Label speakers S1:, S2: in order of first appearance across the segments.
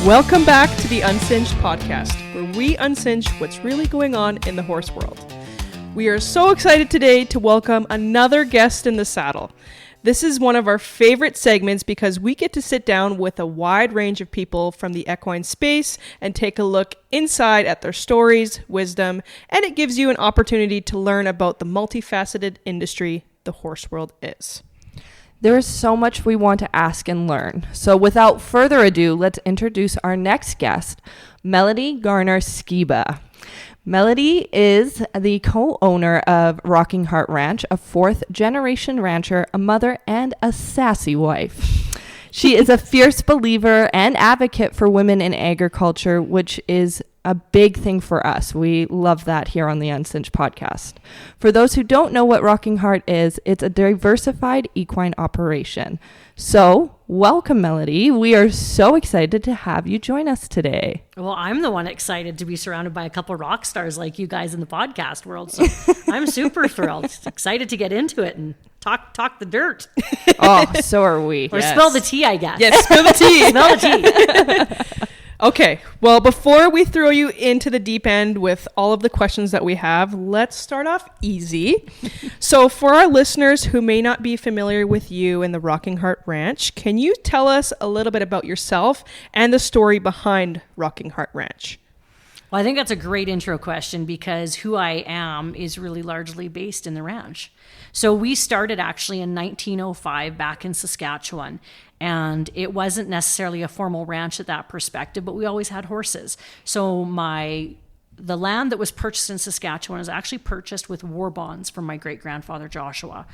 S1: Welcome back to the Uncinched podcast, where we uncinch what's really going on in the horse world. We are so excited today to welcome another guest in the saddle. This is one of our favorite segments because we get to sit down with a wide range of people from the equine space and take a look inside at their stories, wisdom, and it gives you an opportunity to learn about the multifaceted industry the horse world is.
S2: There is so much we want to ask and learn. So without further ado, let's introduce our next guest, Melody Garner-Skiba. Melody is the co-owner of Rocking Heart Ranch, a fourth-generation rancher, a mother, and a sassy wife. She is a fierce believer and advocate for women in agriculture, which is a big thing for us. We love that here on the Uncinched podcast. For those who don't know what Rocking Heart is, it's a diversified equine operation. So, welcome, Melody. We are so excited to have you join us today.
S3: Well, I'm the one excited to be surrounded by a couple of rock stars like you guys in the podcast world. So I'm super thrilled, excited to get into it and talk the dirt.
S2: Oh, so are we.
S3: Or spill the tea, I guess.
S1: Yes, spill the tea.
S3: Spill the tea.
S1: Okay, well, before we throw you into the deep end with all of the questions that we have, let's start off easy. So for our listeners who may not be familiar with you and the Rocking Heart Ranch, can you tell us a little bit about yourself and the story behind Rocking Heart Ranch?
S3: Well, I think that's a great intro question because who I am is really largely based in the ranch. So we started actually in 1905 back in Saskatchewan. And it wasn't necessarily a formal ranch at that perspective, but we always had horses. So the land that was purchased in Saskatchewan was actually purchased with war bonds from my great-grandfather Joshua.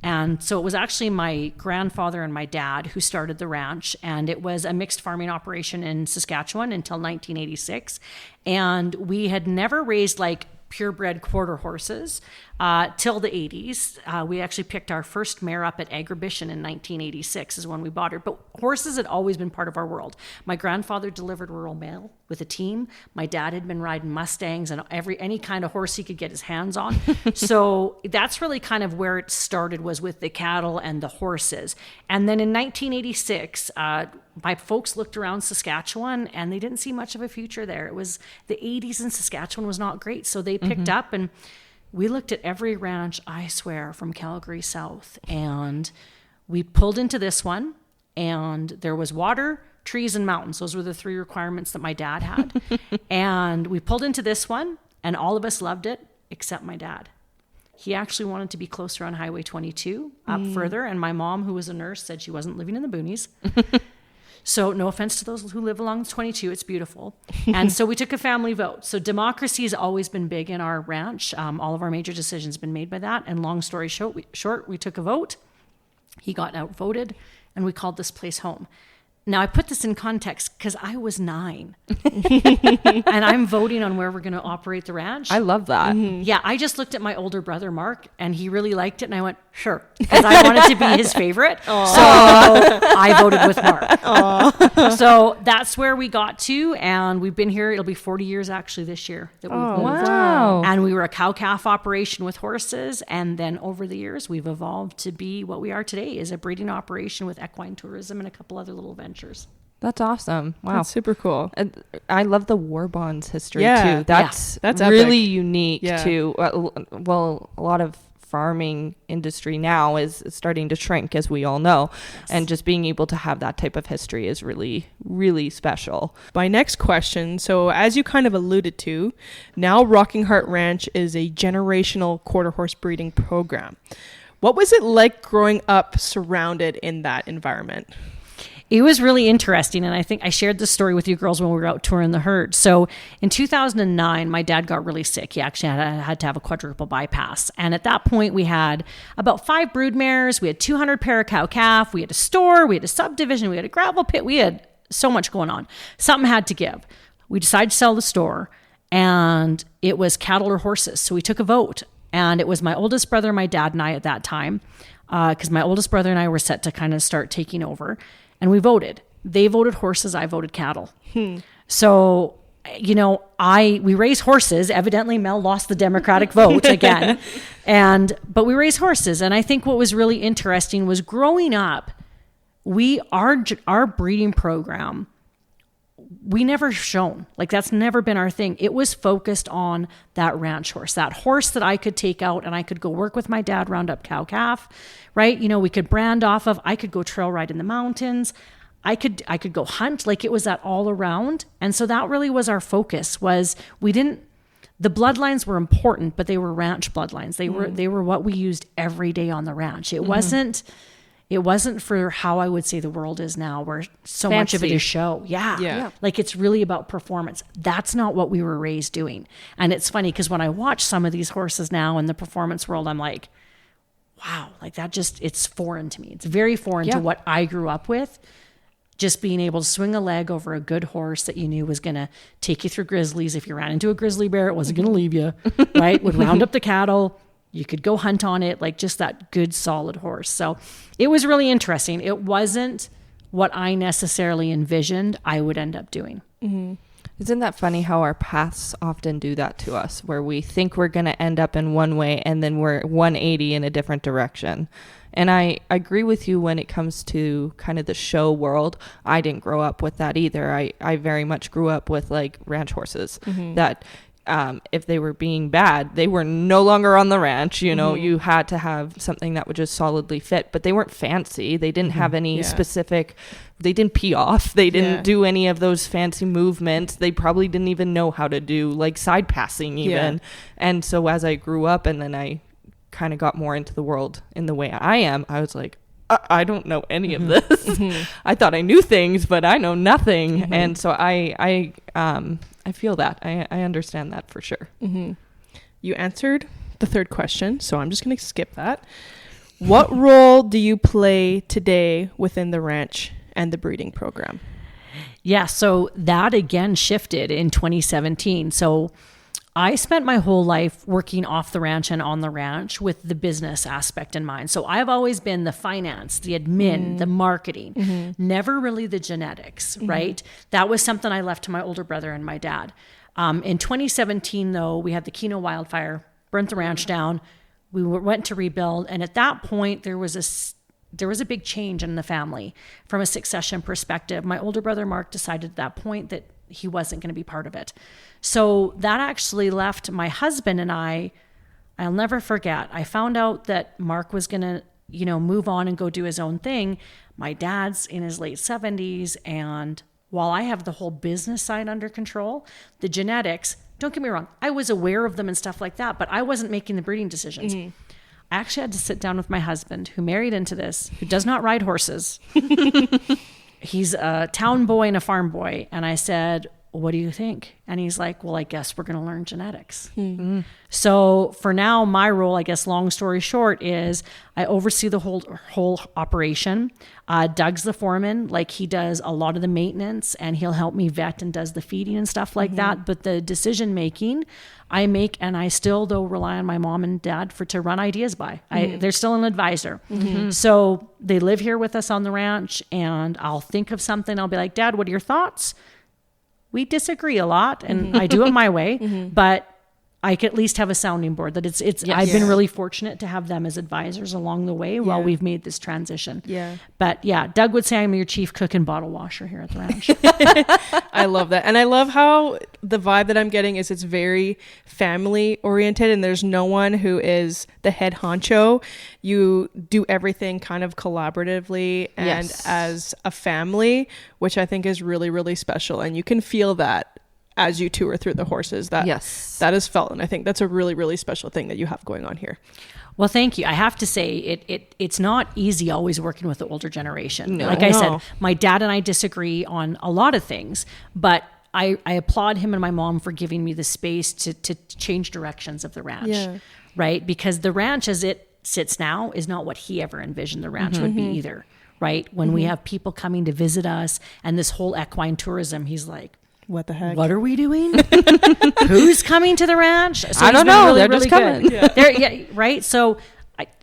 S3: And so it was actually my grandfather and my dad who started the ranch, and it was a mixed farming operation in Saskatchewan until 1986. And we had never raised like purebred quarter horses till the 80s. We actually picked our first mare up at Agribition in 1986 is when we bought her. But horses had always been part of our world. My grandfather delivered rural mail with a team. My dad had been riding Mustangs and any kind of horse he could get his hands on. So that's really kind of where it started, was with the cattle and the horses. And then in 1986, my folks looked around Saskatchewan and they didn't see much of a future there. It was the 80s and Saskatchewan was not great. So they picked up, and we looked at every ranch, I swear, from Calgary south. And we pulled into this one, and there was water, trees, and mountains. Those were the three requirements that my dad had. And we pulled into this one, and all of us loved it except my dad. He actually wanted to be closer on Highway 22 up further. And my mom, who was a nurse, said she wasn't living in the boonies. So no offense to those who live along 22, it's beautiful. And so we took a family vote. So democracy has always been big in our ranch. All of our major decisions have been made by that. And long story short, we took a vote. He got outvoted, and we called this place home. Now, I put this in context because I was 9 and I'm voting on where we're going to operate the ranch.
S2: I love that.
S3: Mm-hmm. Yeah, I just looked at my older brother, Mark, and he really liked it. And I went, sure, because I wanted to be his favorite. Aww. So I voted with Mark. So that's where we got to. And we've been here. It'll be 40 years actually this year that we've moved.
S2: Wow.
S3: And we were a cow-calf operation with horses. And then over the years, we've evolved to be what we are today, is a breeding operation with equine tourism and a couple other little ventures.
S2: That's awesome. Wow.
S1: That's super cool.
S2: I love the war bonds history too.
S1: That's
S2: really
S1: epic.
S2: Unique to, a lot of farming industry now is starting to shrink, as we all know. Yes. And just being able to have that type of history is really, really special.
S1: My next question, so as you kind of alluded to, now Rocking Heart Ranch is a generational quarter horse breeding program. What was it like growing up surrounded in that environment?
S3: It was really interesting, and I think I shared this story with you girls when we were out touring the herd. So in 2009, my dad got really sick. He actually had to have a quadruple bypass. And at that point, we had about 5 brood mares. We had 200 pair of cow-calf. We had a store. We had a subdivision. We had a gravel pit. We had so much going on. Something had to give. We decided to sell the store, and it was cattle or horses. So we took a vote, and it was my oldest brother, my dad, and I at that time, because my oldest brother and I were set to kind of start taking over. And we voted. They voted horses. I voted cattle. So, we raised horses. Evidently, Mel lost the Democratic vote again. But we raised horses. And I think what was really interesting was growing up, our breeding program we never shown. Like, that's never been our thing. It was focused on that ranch horse, that horse that I could take out and I could go work with my dad, round up cow calf, right? You know, we could brand off of, I could go trail ride in the mountains. I could go hunt. Like, it was that all around. And so that really was our focus. Was the bloodlines were important, but they were ranch bloodlines. They were what we used every day on the ranch. It wasn't for how I would say the world is now, where so much of it is show. Yeah. Like, it's really about performance. That's not what we were raised doing. And it's funny because when I watch some of these horses now in the performance world, I'm like, wow, like that just, it's foreign to me. It's very foreign to what I grew up with. Just being able to swing a leg over a good horse that you knew was going to take you through grizzlies. If you ran into a grizzly bear, it wasn't going to leave you, right? Would round up the cattle. You could go hunt on it, like just that good, solid horse. So it was really interesting. It wasn't what I necessarily envisioned I would end up doing.
S2: Mm-hmm. Isn't that funny how our paths often do that to us, where we think we're going to end up in one way and then we're 180 in a different direction? And I agree with you when it comes to kind of the show world. I didn't grow up with that either. I very much grew up with like ranch horses that if they were being bad, they were no longer on the ranch. You know, you had to have something that would just solidly fit, but they weren't fancy. They didn't have any specific, they didn't pee off. They didn't do any of those fancy movements. They probably didn't even know how to do like side passing even. And so as I grew up and then I kind of got more into the world in the way I am, I was like, I don't know any of this. I thought I knew things, but I know nothing. And so I feel that. I understand that for sure.
S1: You answered the third question, so I'm just going to skip that. What role do you play today within the ranch and the breeding program?
S3: Yeah, so that again shifted in 2017. So I spent my whole life working off the ranch and on the ranch with the business aspect in mind. So I've always been the finance, the admin, the marketing, never really the genetics, right? That was something I left to my older brother and my dad. In 2017, though, we had the Keno wildfire, burnt the ranch down. We went to rebuild. And at that point, there was a big change in the family from a succession perspective. My older brother, Mark, decided at that point that he wasn't going to be part of it. So that actually left my husband and I'll never forget. I found out that Mark was going to, move on and go do his own thing. My dad's in his late 70s. And while I have the whole business side under control, the genetics, don't get me wrong, I was aware of them and stuff like that, but I wasn't making the breeding decisions. I actually had to sit down with my husband, who married into this, who does not ride horses. He's a town boy and a farm boy. And I said, what do you think? And he's like, well, I guess we're going to learn genetics. So for now, my role, I guess, long story short, is I oversee the whole operation. Doug's the foreman. Like, he does a lot of the maintenance and he'll help me vet and does the feeding and stuff like that. But the decision making I make, and I still, though, rely on my mom and dad to run ideas by. They're still an advisor. So they live here with us on the ranch, and I'll think of something. I'll be like, Dad, what are your thoughts? We disagree a lot, and I do it my way, but I could at least have a sounding board that it's I've been really fortunate to have them as advisors along the way while we've made this transition. But Doug would say I'm your chief cook and bottle washer here at the ranch.
S1: I love that. And I love how the vibe that I'm getting is it's very family oriented, and there's no one who is the head honcho. You do everything kind of collaboratively and as a family, which I think is really, really special. And you can feel that as you tour through the horses, that is felt. And I think that's a really, really special thing that you have going on here.
S3: Well, thank you. I have to say it's not easy always working with the older generation. Like I said, my dad and I disagree on a lot of things, but I applaud him and my mom for giving me the space to change directions of the ranch, right? Because the ranch as it sits now is not what he ever envisioned the ranch would be either, right? When we have people coming to visit us and this whole equine tourism, he's like,
S1: what the heck?
S3: What are we doing? Who's coming to the ranch? So
S2: I don't know. They're just coming.
S3: Right? So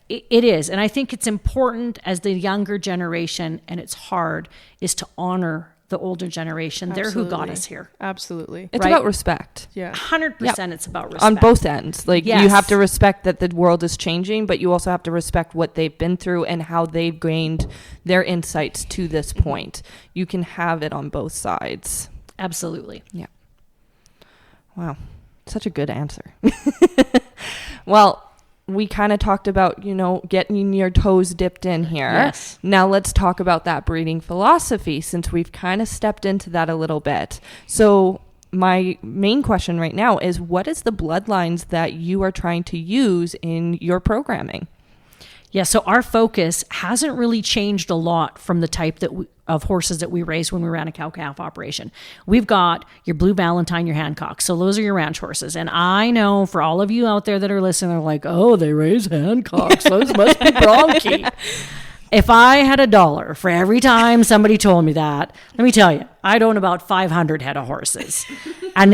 S3: it is. And I think it's important as the younger generation, and it's hard, is to honor the older generation.
S1: Absolutely.
S3: They're who got us here.
S1: Absolutely.
S2: It's about respect.
S3: 100% it's about respect.
S2: On both ends. Like, you have to respect that the world is changing, but you also have to respect what they've been through and how they've gained their insights to this point. You can have it on both sides.
S3: Absolutely.
S2: Yeah. Wow. Such a good answer. Well, we kind of talked about, getting your toes dipped in here.
S3: Yes.
S2: Now let's talk about that breeding philosophy, since we've kind of stepped into that a little bit. So my main question right now is, what is the bloodlines that you are trying to use in your programming?
S3: Yeah, so our focus hasn't really changed a lot from the type of horses that we raised when we ran a cow-calf operation. We've got your Blue Valentine, your Hancock. So those are your ranch horses. And I know for all of you out there that are listening, they're like, oh, they raise Hancocks. Those must be bronchi. If I had $1 for every time somebody told me that, let me tell you, I'd own about 500 head of horses. And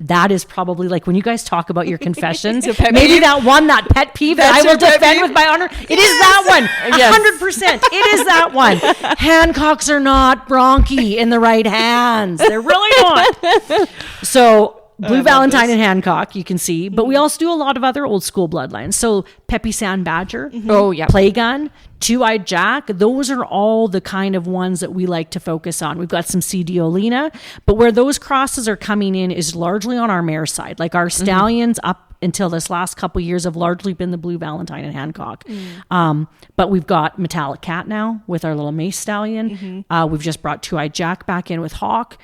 S3: that is probably like when you guys talk about your confessions, maybe that pet peeve that I will defend with my honor. It is that one.
S2: Yes.
S3: 100%. It is that one. Hancocks are not bronchi in the right hands. They're really not. So Blue Valentine and Hancock, you can see, but we also do a lot of other old school bloodlines. So Peppy Sand Badger,
S2: Oh, yeah.
S3: Play Gun, Two-Eyed Jack. Those are all the kind of ones that we like to focus on. We've got some CD Olina, but where those crosses are coming in is largely on our mare side. Like our stallions up until this last couple of years have largely been the Blue Valentine and Hancock. But we've got Metallic Cat now with our little Mace Stallion. We've just brought Two-Eyed Jack back in with Hawk.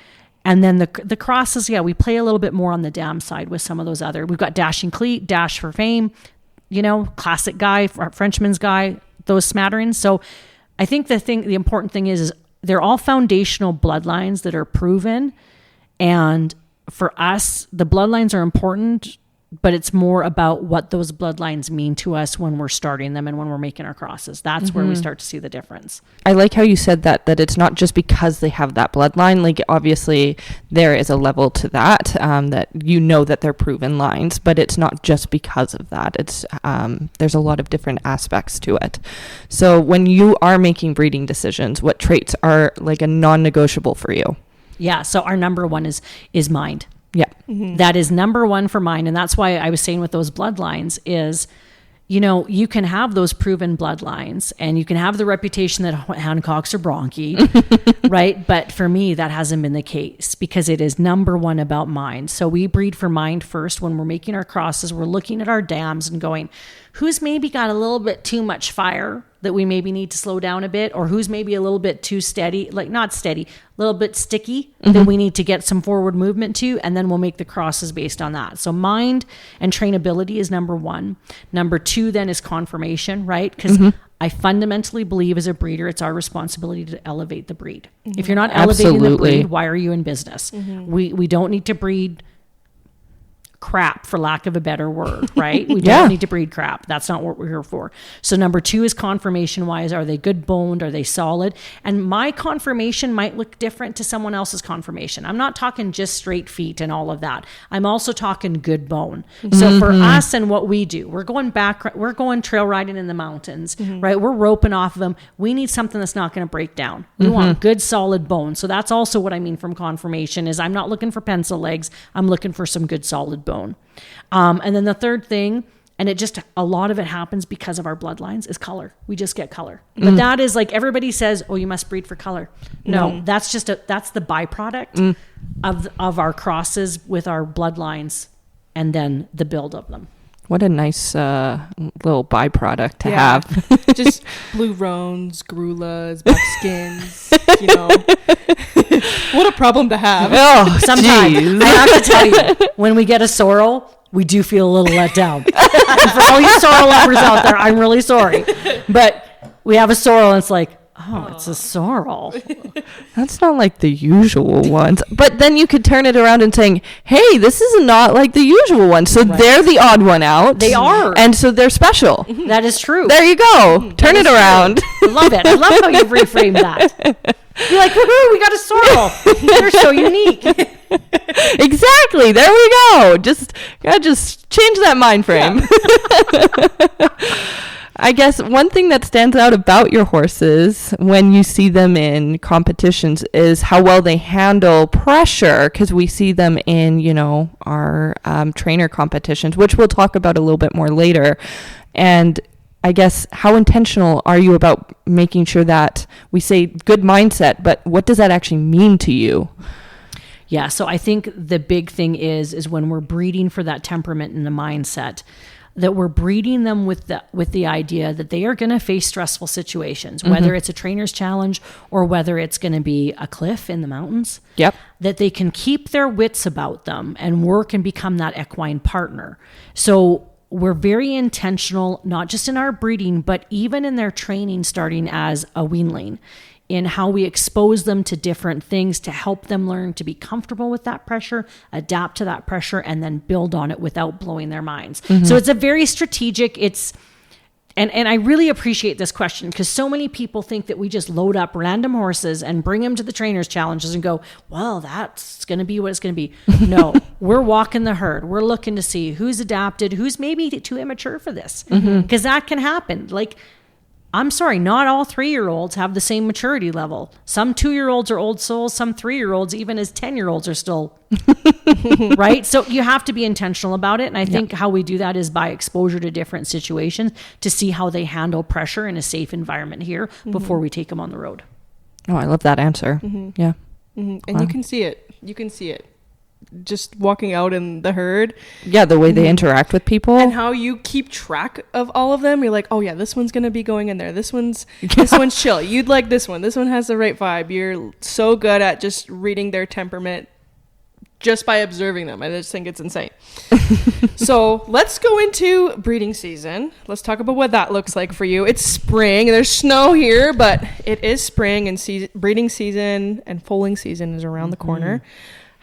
S3: And then the crosses, we play a little bit more on the dam side with some of those other. We've got Dashing Cleat, Dash for Fame, Classic Guy, Frenchman's Guy, those smatterings. So I think the important thing is they're all foundational bloodlines that are proven. And for us, the bloodlines are important, but it's more about what those bloodlines mean to us when we're starting them and when we're making our crosses. That's where we start to see the difference.
S2: I like how you said that it's not just because they have that bloodline. Like, obviously there is a level to that, that that they're proven lines, but it's not just because of that. It's there's a lot of different aspects to it. So when you are making breeding decisions, what traits are like a non-negotiable for you?
S3: Yeah. So our number one is mind.
S2: Yeah.
S3: That is number one for mine. And that's why I was saying with those bloodlines is, you can have those proven bloodlines and you can have the reputation that Hancocks are bronchi, right? But for me, that hasn't been the case because it is number one about mind. So we breed for mind first. When we're making our crosses, we're looking at our dams and going, who's maybe got a little bit too much fire that we maybe need to slow down a bit, or who's maybe a little bit too steady, like not steady, a little bit sticky that we need to get some forward movement to, and then we'll make the crosses based on that. So mind and trainability is number one. Number two then is confirmation, right? Because I fundamentally believe as a breeder, it's our responsibility to elevate the breed. If you're not elevating the breed, why are you in business? We don't need to breed crap, for lack of a better word, right? We don't need to breed crap. That's not what we're here for. So number two is confirmation wise. Are they good boned? Are they solid? And my confirmation might look different to someone else's confirmation. I'm not talking just straight feet and all of that. I'm also talking good bone. So for us and what we do, we're going trail riding in the mountains, right? We're roping off of them. We need something that's not going to break down. We want good solid bone. So that's also what I mean from confirmation is I'm not looking for pencil legs. I'm looking for some good solid bone. And then the third thing, and a lot of it happens because of our bloodlines, is color. We just get color. But that is like everybody says, oh, you must breed for color. No, that's that's the byproduct of our crosses with our bloodlines and then the build of them.
S2: What a nice little byproduct to have.
S1: Just blue roans, Garulas, buckskins, What a problem to have.
S2: Oh,
S3: sometimes. I have to tell you, when we get a sorrel, we do feel a little let down. And for all you sorrel lovers out there, I'm really sorry. But we have a sorrel and it's like, oh, it's a sorrel.
S2: That's not like the usual ones. But then you could turn it around and saying, hey, this is not like the usual one. So they're the odd one out.
S3: They are.
S2: And so they're special.
S3: That is true.
S2: There you go. Turn it around.
S3: I love it. I love how you've reframed that. You're like, woohoo, we got a sorrel. They're so unique.
S2: Exactly. There we go. Just change that mind frame. Yeah. I guess one thing that stands out about your horses when you see them in competitions is how well they handle pressure, because we see them in, our trainer competitions, which we'll talk about a little bit more later. And I guess, how intentional are you about making sure that we say good mindset, but what does that actually mean to you?
S3: Yeah, so I think the big thing is when we're breeding for that temperament and the mindset, that we're breeding them with the idea that they are going to face stressful situations, whether it's a trainer's challenge or whether it's going to be a cliff in the mountains.
S2: Yep.
S3: That they can keep their wits about them and work and become that equine partner. So we're very intentional, not just in our breeding, but even in their training starting as a weanling, in how we expose them to different things to help them learn to be comfortable with that pressure, adapt to that pressure, and then build on it without blowing their minds. So it's a very strategic, and I really appreciate this question because so many people think that we just load up random horses and bring them to the trainers' challenges and go, well, that's going to be what it's going to be. No, we're walking the herd. We're looking to see who's adapted, who's maybe too immature for this, because that can happen. Like, I'm sorry, not all 3-year-olds have the same maturity level. Some 2-year-olds are old souls. Some 3-year-olds, even as 10-year-olds, are still right. So you have to be intentional about it. And I think how we do that is by exposure to different situations to see how they handle pressure in a safe environment here before we take them on the road.
S2: Oh, I love that answer. Yeah.
S1: And you can see it. You can see it. Just walking out in the herd.
S2: Yeah, the way they interact with people.
S1: And how you keep track of all of them. You're like, oh yeah, this one's going to be going in there. This one's chill. You'd like this one. This one has the right vibe. You're so good at just reading their temperament just by observing them. I just think it's insane. So let's go into breeding season. Let's talk about what that looks like for you. It's spring. There's snow here, but it is spring, and breeding season and foaling season is around the corner.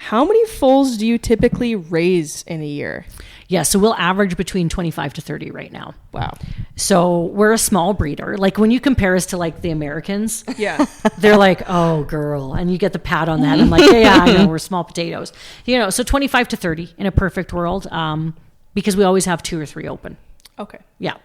S1: How many foals do you typically raise in a year?
S3: Yeah, so we'll average between 25 to 30 right now.
S1: Wow.
S3: So we're a small breeder. Like when you compare us to like the Americans, they're like, oh girl. And you get the pat on the head. I'm like, yeah, I know, we're small potatoes. You know, so 25 to 30 in a perfect world, because we always have 2 or 3 open.
S1: Okay.
S3: Yeah.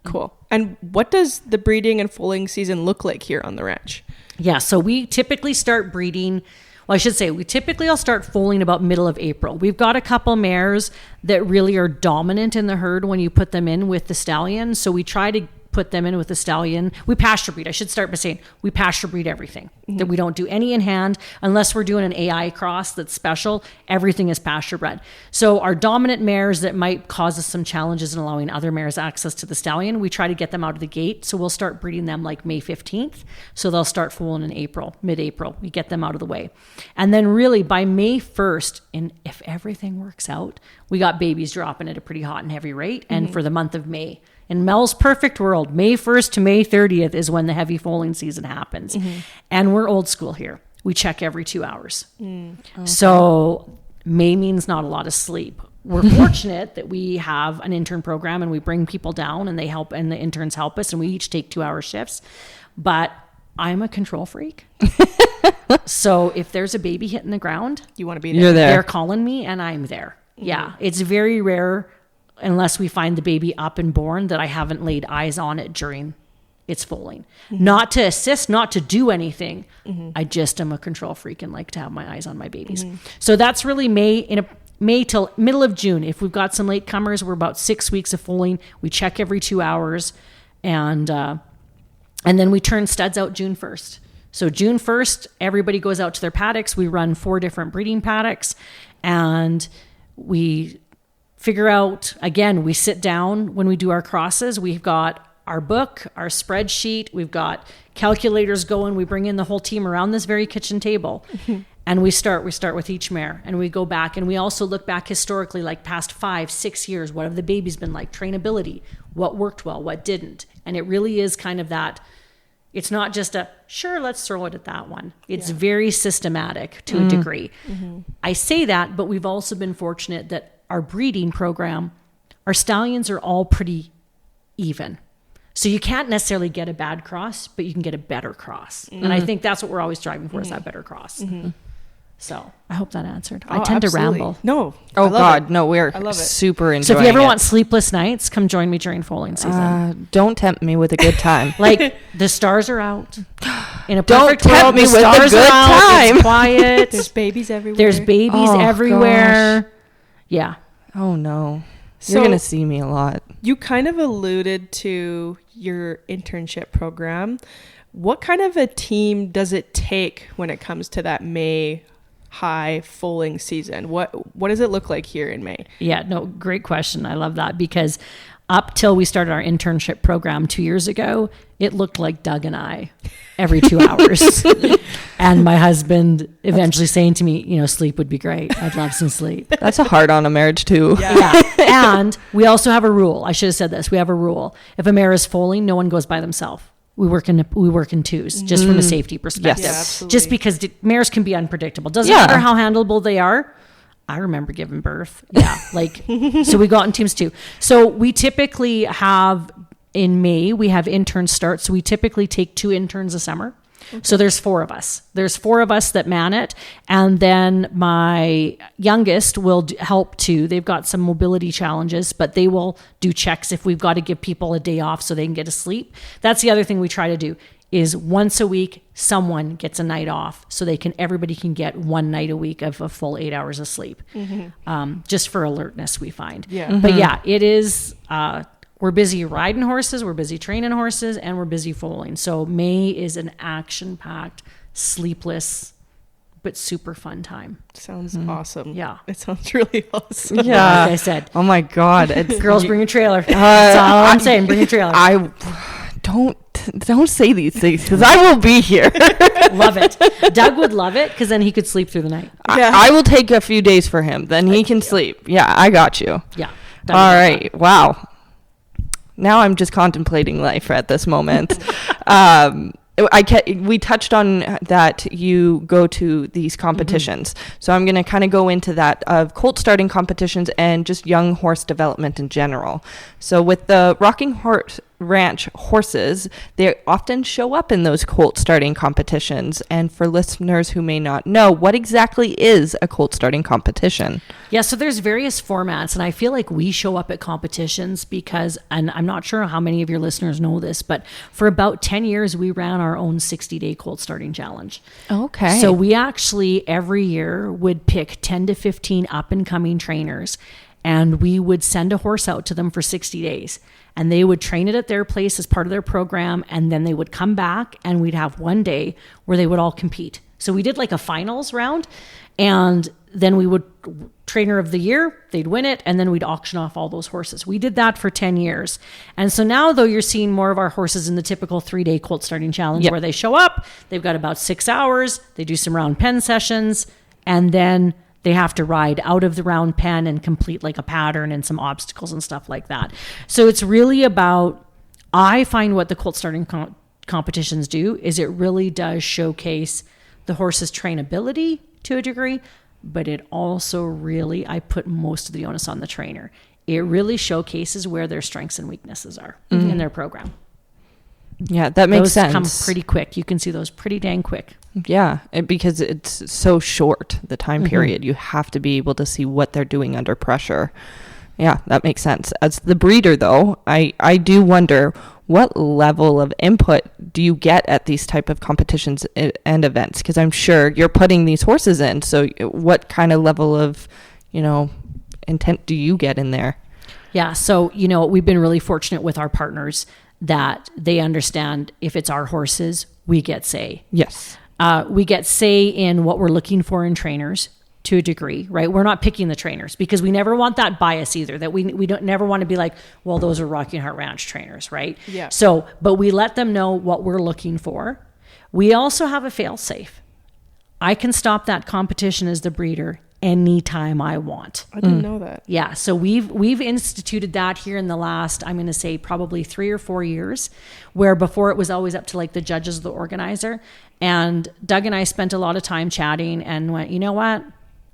S1: Cool. And what does the breeding and foaling season look like here on the ranch?
S3: Yeah, so we typically start breeding. Well, I should say we typically all start foaling about middle of April. We've got a couple mares that really are dominant in the herd when you put them in with the stallion. So we try to put them in with the stallion. We pasture breed. I should start by saying we pasture breed everything. That we don't do any in hand unless we're doing an AI cross that's special. Everything is pasture bred. So our dominant mares that might cause us some challenges in allowing other mares access to the stallion, we try to get them out of the gate. So we'll start breeding them like May 15th. So they'll start foaling in April, mid-April. We get them out of the way. And then really by May 1st, and if everything works out, we got babies dropping at a pretty hot and heavy rate. And for the month of May, in Mel's perfect world, May 1st to May 30th is when the heavy foaling season happens. And we're old school here. We check every 2 hours. Okay. So May means not a lot of sleep. We're fortunate that we have an intern program and we bring people down and they help, and the interns help us, and we each take 2-hour shifts. But I'm a control freak. So if there's a baby hitting the ground,
S1: you want to be there.
S2: You're there.
S3: They're calling me and I'm there. Yeah. It's very rare, unless we find the baby up and born, that I haven't laid eyes on it during its foaling. Not to assist, not to do anything. I just am a control freak and like to have my eyes on my babies. So that's really May till middle of June. If we've got some late comers, we're about 6 weeks of foaling. We check every 2 hours, and then we turn studs out June 1st. So June 1st, everybody goes out to their paddocks. We run 4 different breeding paddocks, and we figure out, again, we sit down when we do our crosses. We've got our book, our spreadsheet. We've got calculators going. We bring in the whole team around this very kitchen table. And we start with each mare, and we go back, and we also look back historically, like past 5-6 years. What have the babies been like? Trainability. What worked well? What didn't? And it really is kind of that. It's not just a, sure, let's throw it at that one. It's very systematic to a degree. I say that, but we've also been fortunate that our breeding program, our stallions are all pretty even. So you can't necessarily get a bad cross, but you can get a better cross. And I think that's what we're always striving for, is that better cross. So I hope that answered. I tend to ramble.
S1: No.
S2: Oh God, no, we're
S1: I love it.
S2: super enjoying it.
S3: So if you ever want sleepless nights, come join me during foaling season.
S2: Don't tempt me with a good time.
S3: Like the stars are out. In a
S2: Don't
S3: perfect
S2: tempt
S3: world,
S2: me
S3: the
S2: with a
S3: stars
S2: good
S3: are out.
S2: time.
S3: It's quiet.
S1: There's babies everywhere.
S3: There's babies
S2: Oh,
S3: everywhere. Yeah.
S2: Oh no. You're going to see me a lot.
S1: You kind of alluded to your internship program. What kind of a team does it take when it comes to that May high foaling season? What does it look like here in May?
S3: Yeah, no, great question. I love that, because up till we started our internship program 2 years ago, it looked like Doug and I every 2 hours. And my husband eventually saying to me, sleep would be great. I'd love some sleep.
S2: That's a hard on a marriage too.
S3: Yeah. And we also have a rule. I should have said this. We have a rule. If a mare is foaling, no one goes by themselves. We work in twos, just from a safety perspective.
S2: Yes.
S1: Yeah,
S3: just because mares can be unpredictable. Doesn't matter how handleable they are. I remember giving birth. Yeah. So we go out in teams too. So we typically have, in May, we have interns start. So we typically take 2 interns a summer. Okay. So there's 4 of us. There's 4 of us that man it. And then my youngest will help too. They've got some mobility challenges, but they will do checks if we've got to give people a day off so they can get to sleep. That's the other thing we try to do, is once a week, someone gets a night off so everybody can get 1 night a week of a full 8 hours of sleep. Just for alertness, we find.
S1: Yeah.
S3: But yeah, it is, we're busy riding horses, we're busy training horses, and we're busy foaling. So May is an action-packed, sleepless, but super fun time.
S1: Sounds awesome.
S3: Yeah.
S1: It sounds really awesome.
S2: Yeah.
S3: Like I said.
S2: Oh my God.
S3: Girls, bring a trailer. That's all I'm saying. Bring a trailer.
S2: I don't say these things, because I will be here.
S3: Love it. Doug would love it, because then he could sleep through the night.
S1: Yeah.
S2: I will take a few days for him. Then he can sleep. Yeah, I got you.
S3: Yeah.
S2: All right. Wow. Now I'm just contemplating life at this moment. We touched on that you go to these competitions. So I'm going to kind of go into that of colt starting competitions and just young horse development in general. So with the Rocking Horse Ranch horses, they often show up in those colt starting competitions. And for listeners who may not know, what exactly is a colt starting competition?
S3: Yeah, so there's various formats, and I feel like we show up at competitions because, and I'm not sure how many of your listeners know this, but for about 10 years, we ran our own 60-day colt starting challenge.
S2: Okay.
S3: So we actually every year would pick 10 to 15 up-and-coming trainers, and we would send a horse out to them for 60 days. And they would train it at their place as part of their program, and then they would come back, and we'd have one day where they would all compete. So we did like a finals round, and then we would trainer of the year, they'd win it, and then we'd auction off all those horses. We did that for 10 years. And so now, though, you're seeing more of our horses in the typical 3-day colt starting challenge, where they show up, they've got about 6 hours, they do some round pen sessions, and then they have to ride out of the round pen and complete like a pattern and some obstacles and stuff like that. So it's really about, I find what the colt starting competitions do is it really does showcase the horse's trainability to a degree, but it also really, I put most of the onus on the trainer. It really showcases where their strengths and weaknesses are in their program.
S2: Yeah, that makes sense.
S3: Those come pretty quick. You can see those pretty dang quick.
S2: Yeah, because it's so short, the time period. You have to be able to see what they're doing under pressure. Yeah, that makes sense. As the breeder, though, I do wonder, what level of input do you get at these type of competitions and events? Because I'm sure you're putting these horses in. So what kind of level of, intent do you get in there?
S3: Yeah, so, we've been really fortunate with our partners that they understand if it's our horses, we get say.
S2: Yes.
S3: We get say in what we're looking for in trainers to a degree, right? We're not picking the trainers because we never want that bias either, that we don't never want to be like, well, those are Rocking Heart Ranch trainers, right?
S1: Yeah.
S3: So, but we let them know what we're looking for. We also have a fail safe. I can stop that competition as the breeder anytime I want.
S1: I didn't know that.
S3: Yeah, so we've instituted that here in the last, I'm going to say probably 3 or 4 years, where before it was always up to like the judges, the organizer. And Doug and I spent a lot of time chatting and went, you know what?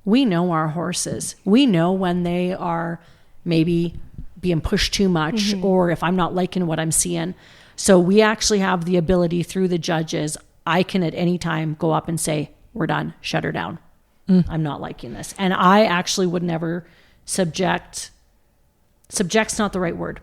S3: We know our horses. We know when they are maybe being pushed too much or if I'm not liking what I'm seeing. So we actually have the ability through the judges, I can at any time go up and say, we're done, shut her down. I'm not liking this. And I actually would never subject's not the right word,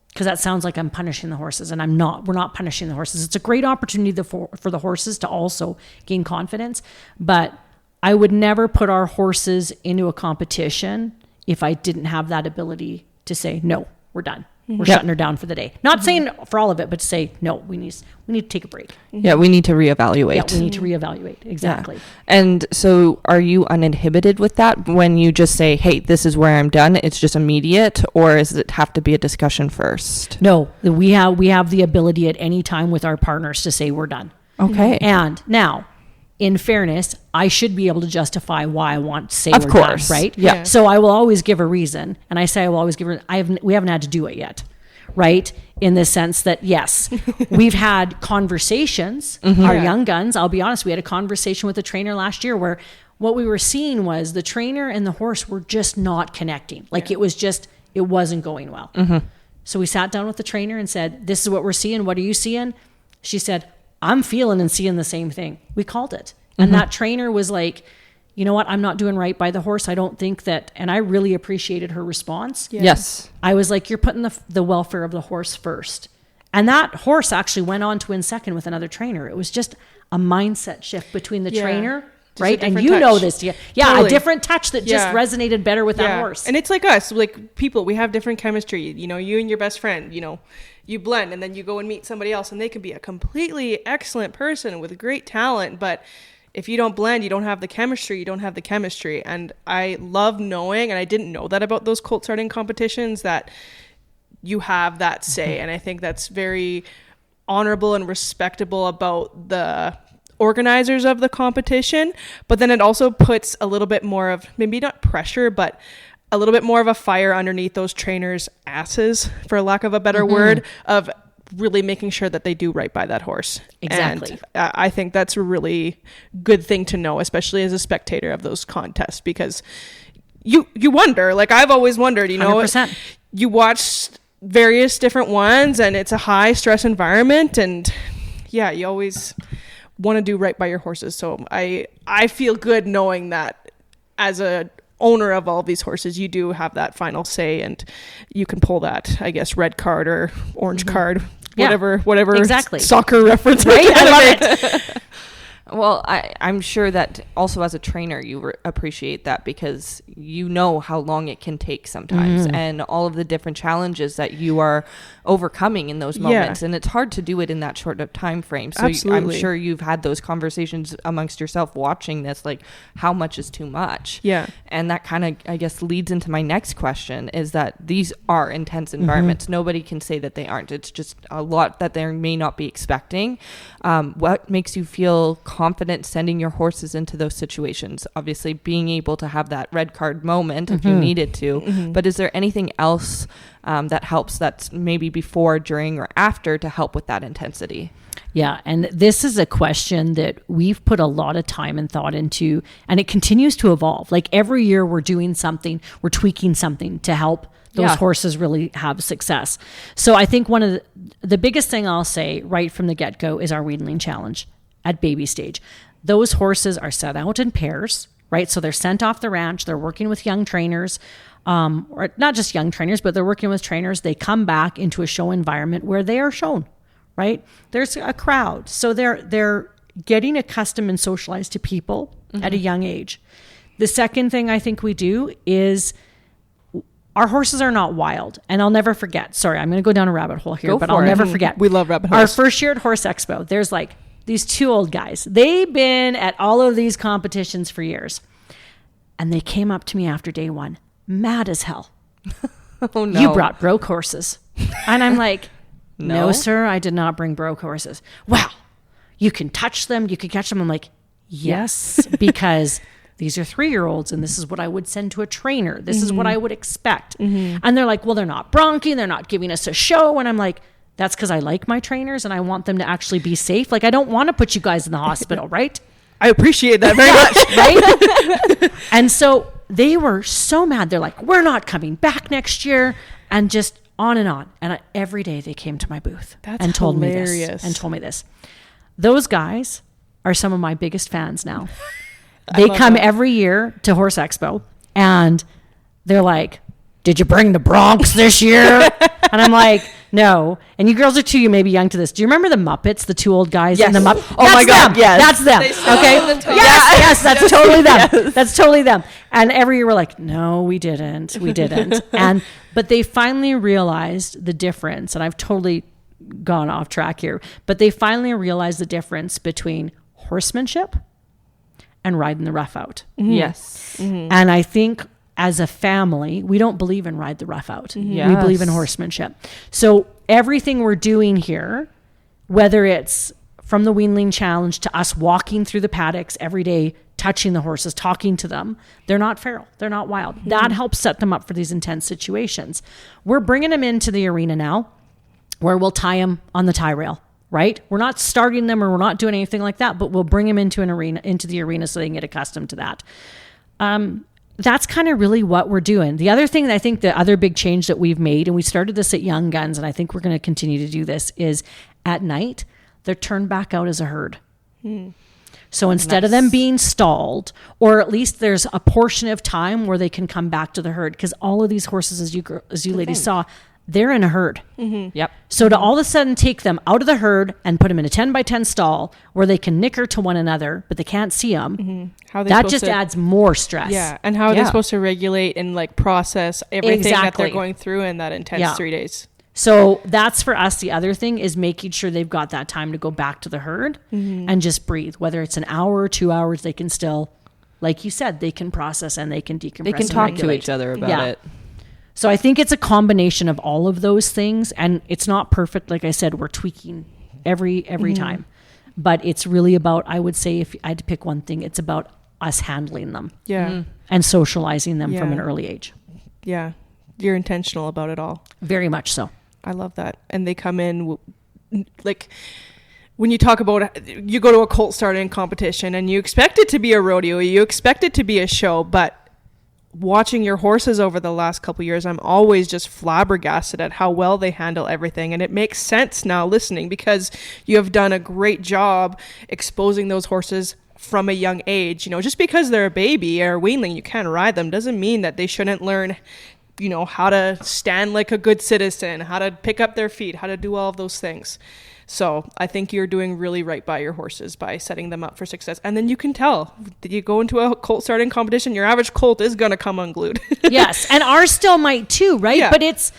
S3: because that sounds like I'm punishing the horses, and we're not punishing the horses. It's a great opportunity for the horses to also gain confidence, but I would never put our horses into a competition if I didn't have that ability to say, no, we're done. We're shutting her down for the day. Not saying for all of it, but to say, no, we need to take a break.
S2: Yeah, we need to reevaluate.
S3: Yeah, we need to reevaluate. Exactly.
S2: Yeah. And so are you uninhibited with that when you just say, hey, this is where I'm done? It's just immediate, or does it have to be a discussion first?
S3: No, we have the ability at any time with our partners to say we're done.
S2: Okay.
S3: And now, in fairness, I should be able to justify why I want to say
S2: of
S3: we're
S2: course.
S3: done, right?
S2: Yeah.
S3: So I will always give a reason, and I say I will always give we haven't had to do it yet, right? In the sense that, yes, we've had conversations, our young guns, I'll be honest, we had a conversation with a trainer last year where what we were seeing was the trainer and the horse were just not connecting. Like it wasn't going well. So we sat down with the trainer and said, this is what we're seeing. What are you seeing? She said, I'm feeling and seeing the same thing. We called it. And that trainer was like, you know what? I'm not doing right by the horse. I don't think that, and I really appreciated her response.
S2: Yeah. Yes.
S3: I was like, you're putting the welfare of the horse first. And that horse actually went on to win second with another trainer. It was just a mindset shift between the trainer,
S1: just
S3: right? And you
S1: touch.
S3: know this. Yeah,
S1: Totally.
S3: A different touch that just resonated better with that horse.
S1: And it's like us, like people, we have different chemistry. You know, you and your best friend, you know, you blend and then you go and meet somebody else and they can be a completely excellent person with great talent. But if you don't blend, you don't have the chemistry, And I love knowing, and I didn't know that about those colt starting competitions, that you have that say. And I think that's very honorable and respectable about the organizers of the competition. But then it also puts a little bit more of, maybe not pressure, but a little bit more of a fire underneath those trainers' asses, for lack of a better word, of really making sure that they do right by that horse.
S3: Exactly.
S1: And I think that's a really good thing to know, especially as a spectator of those contests, because you wonder, like I've always wondered, you know,
S3: 100%.
S1: You watch various different ones and it's a high stress environment, and yeah, you always want to do right by your horses. So I feel good knowing that as a owner of all these horses, you do have that final say, and you can pull that, I guess, red card or orange card, whatever
S3: exactly.
S1: soccer reference.
S3: Right? I love it.
S2: Well, I'm sure that also as a trainer, you appreciate that, because you know how long it can take sometimes and all of the different challenges that you are overcoming in those moments. And it's hard to do it in that short of time frame. So I'm sure you've had those conversations amongst yourself watching this, like how much is too much? Yeah. And that kind of, I guess, leads into my next question, is that these are intense environments. Nobody can say that they aren't. It's just a lot that they may not be expecting. What makes you feel confident sending your horses into those situations? Obviously being able to have that red card moment if you needed to, but is there anything else that helps, that's maybe before, during, or after, to help with that intensity?
S3: Yeah, and this is a question that we've put a lot of time and thought into, and it continues to evolve. Like every year we're doing something, we're tweaking something to help those horses really have success. So I think one of the biggest thing I'll say right from the get-go is our weanling challenge at baby stage. Those horses are set out in pairs, right? So they're sent off the ranch. They're working with young trainers, or not just young trainers, but they're working with trainers. They come back into a show environment where they are shown, right? There's a crowd. So they're getting accustomed and socialized to people at a young age. The second thing I think we do is our horses are not wild. And I'll never forget. Sorry, I'm going to go down a rabbit hole here, but I'll never forget.
S1: We love rabbit holes.
S3: Our first year at Horse Expo, there's like these two old guys. They've been at all of these competitions for years. And they came up to me after day one, mad as hell.
S2: Oh, no.
S3: You brought broke horses. And I'm like, no, sir, I did not bring broke horses. Wow, you can touch them, you can catch them. I'm like, yes, because these are 3-year-olds and this is what I would send to a trainer. This is what I would expect. And they're like, well, they're not bronking, they're not giving us a show. And I'm like, that's because I like my trainers and I want them to actually be safe. Like, I don't want to put you guys in the hospital, right?
S1: I appreciate that very much.
S3: Right? And so they were so mad. They're like, we're not coming back next year. And just on and on. And every day they came to my booth and told me this. Those guys are some of my biggest fans now. They come every year to Horse Expo and they're like, did you bring the broncs this year? And I'm like, No. And you girls are too, you may be young to this. Do you remember the Muppets, the two old guys in the Muppets?
S2: Oh my God, yes.
S3: That's them. Okay. Yes, that's totally them. Yes. That's totally them. And every year we're like, no, we didn't. But they finally realized the difference. And I've totally gone off track here, but they finally realized the difference between horsemanship and riding the rough out.
S2: Mm-hmm. Yes.
S3: Mm-hmm. And I think as a family, we don't believe in ride the rough out. Mm-hmm. Yes. We believe in horsemanship. So everything we're doing here, whether it's from the Weanling Challenge to us walking through the paddocks every day, touching the horses, talking to them, they're not feral. They're not wild. Mm-hmm. That helps set them up for these intense situations. We're bringing them into the arena now where we'll tie them on the tie rail. Right? We're not starting them or we're not doing anything like that, but we'll bring them into the arena so they can get accustomed to that. That's kind of really what we're doing. The other thing that I think the other big change that we've made, and we started this at Young Guns, and I think we're going to continue to do this, is at night, they're turned back out as a herd. So instead of them being stalled, or at least there's a portion of time where they can come back to the herd, because all of these horses, as you ladies saw, they're in a herd.
S2: Mm-hmm. Yep.
S3: So to all of a sudden take them out of the herd and put them in a 10 by 10 stall where they can nicker to one another, but they can't see them, that just adds more stress.
S1: Yeah. And how are they supposed to regulate and like process everything that they're going through in that intense 3 days?
S3: So that's for us. The other thing is making sure they've got that time to go back to the herd and just breathe. Whether it's an hour or 2 hours, they can still, like you said, they can process and they can decompress.
S2: They can talk to each other about it.
S3: So I think it's a combination of all of those things, and it's not perfect. Like I said, we're tweaking every time, but it's really about, I would say, if I had to pick one thing, it's about us handling them and socializing them from an early age.
S1: Yeah. You're intentional about it all.
S3: Very much so.
S1: I love that. And they come in like when you talk about, you go to a colt starting competition and you expect it to be a rodeo, you expect it to be a show, but watching your horses over the last couple of years, I'm always just flabbergasted at how well they handle everything. And it makes sense now listening, because you have done a great job exposing those horses from a young age. You know, just because they're a baby or a weanling, you can't ride them, doesn't mean that they shouldn't learn, you know, how to stand like a good citizen, how to pick up their feet, how to do all of those things. So I think you're doing really right by your horses by setting them up for success. And then you can tell that you go into a colt starting competition, your average colt is going to come unglued.
S3: Yes. And ours still might too, right? Yeah. But it's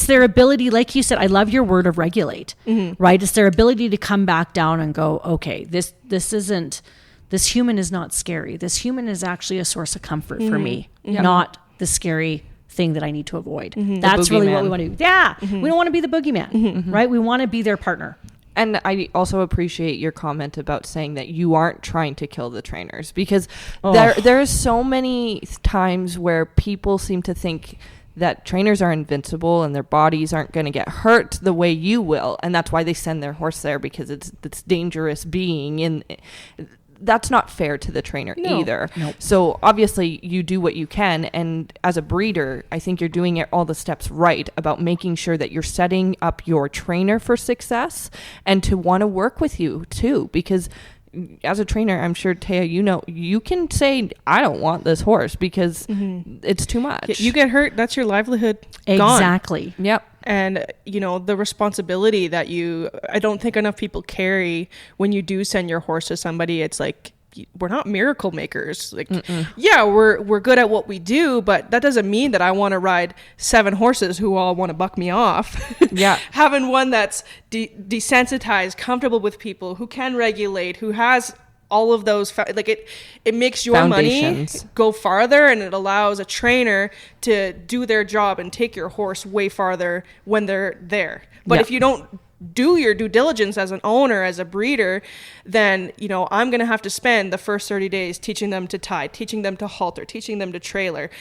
S3: their ability, like you said, I love your word of regulate, right? It's their ability to come back down and go, okay, this human is not scary. This human is actually a source of comfort for me, not the scary thing that I need to avoid. That's really what we want to do. Yeah. We don't want to be the boogeyman, right? We want to be their partner.
S2: And I also appreciate your comment about saying that you aren't trying to kill the trainers, because there's so many times where people seem to think that trainers are invincible and their bodies aren't going to get hurt the way you will. And that's why they send their horse there, because it's dangerous being in. That's not fair to the trainer either. Nope. So obviously you do what you can. And as a breeder, I think you're doing it all the steps right about making sure that you're setting up your trainer for success and to want to work with you too. Because as a trainer, I'm sure, Taya, you know, you can say, I don't want this horse because it's too much.
S1: You get hurt, that's your livelihood
S3: Exactly.
S1: Gone. Yep. And, you know, the responsibility that I don't think enough people carry when you do send your horse to somebody. It's like, we're not miracle makers. Like, yeah, we're good at what we do, but that doesn't mean that I want to ride 7 horses who all want to buck me off.
S2: Yeah.
S1: Having one that's desensitized, comfortable with people, who can regulate, who has all of those, it makes your money go farther, and it allows a trainer to do their job and take your horse way farther when they're there. But if you don't do your due diligence as an owner, as a breeder, then, you know, I'm going to have to spend the first 30 days teaching them to tie, teaching them to halter, teaching them to trailer,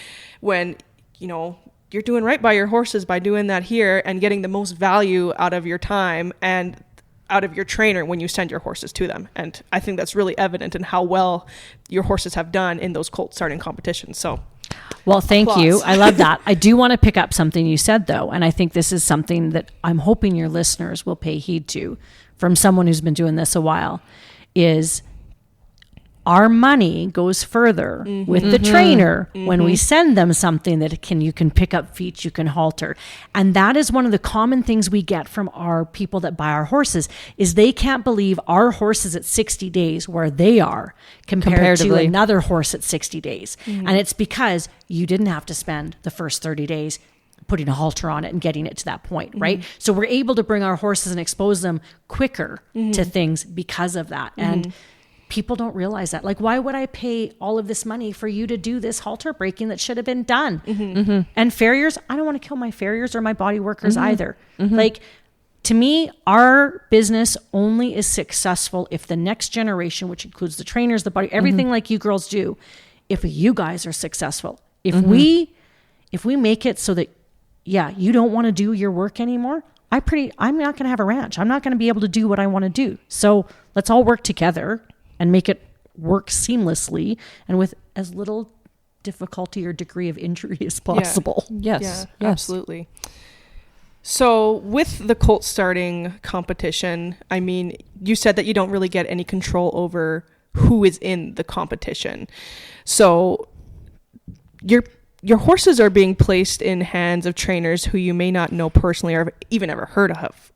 S1: when, you know, you're doing right by your horses by doing that here and getting the most value out of your time and out of your trainer when you send your horses to them. And I think that's really evident in how well your horses have done in those colt starting competitions. So,
S3: well, thank you. I love that. I do want to pick up something you said, though, and I think this is something that I'm hoping your listeners will pay heed to from someone who's been doing this a while, is our money goes further with the trainer when we send them something that you can pick up feet, you can halter. And that is one of the common things we get from our people that buy our horses is they can't believe our horse is at 60 days where they are compared to another horse at 60 days. And it's because you didn't have to spend the first 30 days putting a halter on it and getting it to that point, right? So we're able to bring our horses and expose them quicker to things because of that. And people don't realize that. Like, why would I pay all of this money for you to do this halter breaking that should have been done? And farriers, I don't want to kill my farriers or my body workers either. Like, to me, our business only is successful if the next generation, which includes the trainers, the body, everything like you girls do, if you guys are successful. If we make it so that, you don't want to do your work anymore, I'm not going to have a ranch. I'm not going to be able to do what I want to do. So let's all work together and make it work seamlessly and with as little difficulty or degree of injury as possible.
S2: Yes.
S1: Absolutely. So with the colt starting competition, I mean, you said that you don't really get any control over who is in the competition. So your horses are being placed in hands of trainers who you may not know personally or have even ever heard of,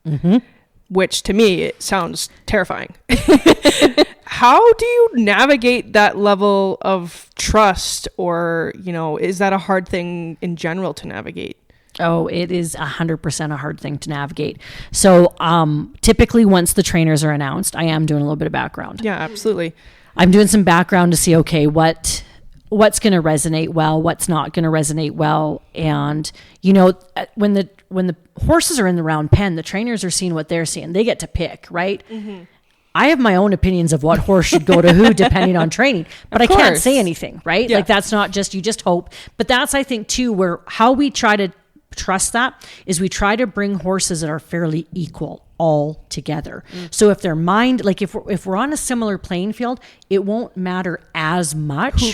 S1: which to me, it sounds terrifying. How do you navigate that level of trust, or, is that a hard thing in general to navigate?
S3: Oh, it is 100% a hard thing to navigate. So typically once the trainers are announced, I am doing a little bit of background.
S1: Yeah, absolutely.
S3: I'm doing some background to see, okay, what's going to resonate well, what's not going to resonate well. And, when the horses are in the round pen, the trainers are seeing what they're seeing. They get to pick, right? I have my own opinions of what horse should go to who depending on training, but I can't say anything, right? Like that's not just, you just hope. But that's, I think too, where how we try to trust that is we try to bring horses that are fairly equal all together. So if they're like if we're on a similar playing field, it won't matter as much
S1: who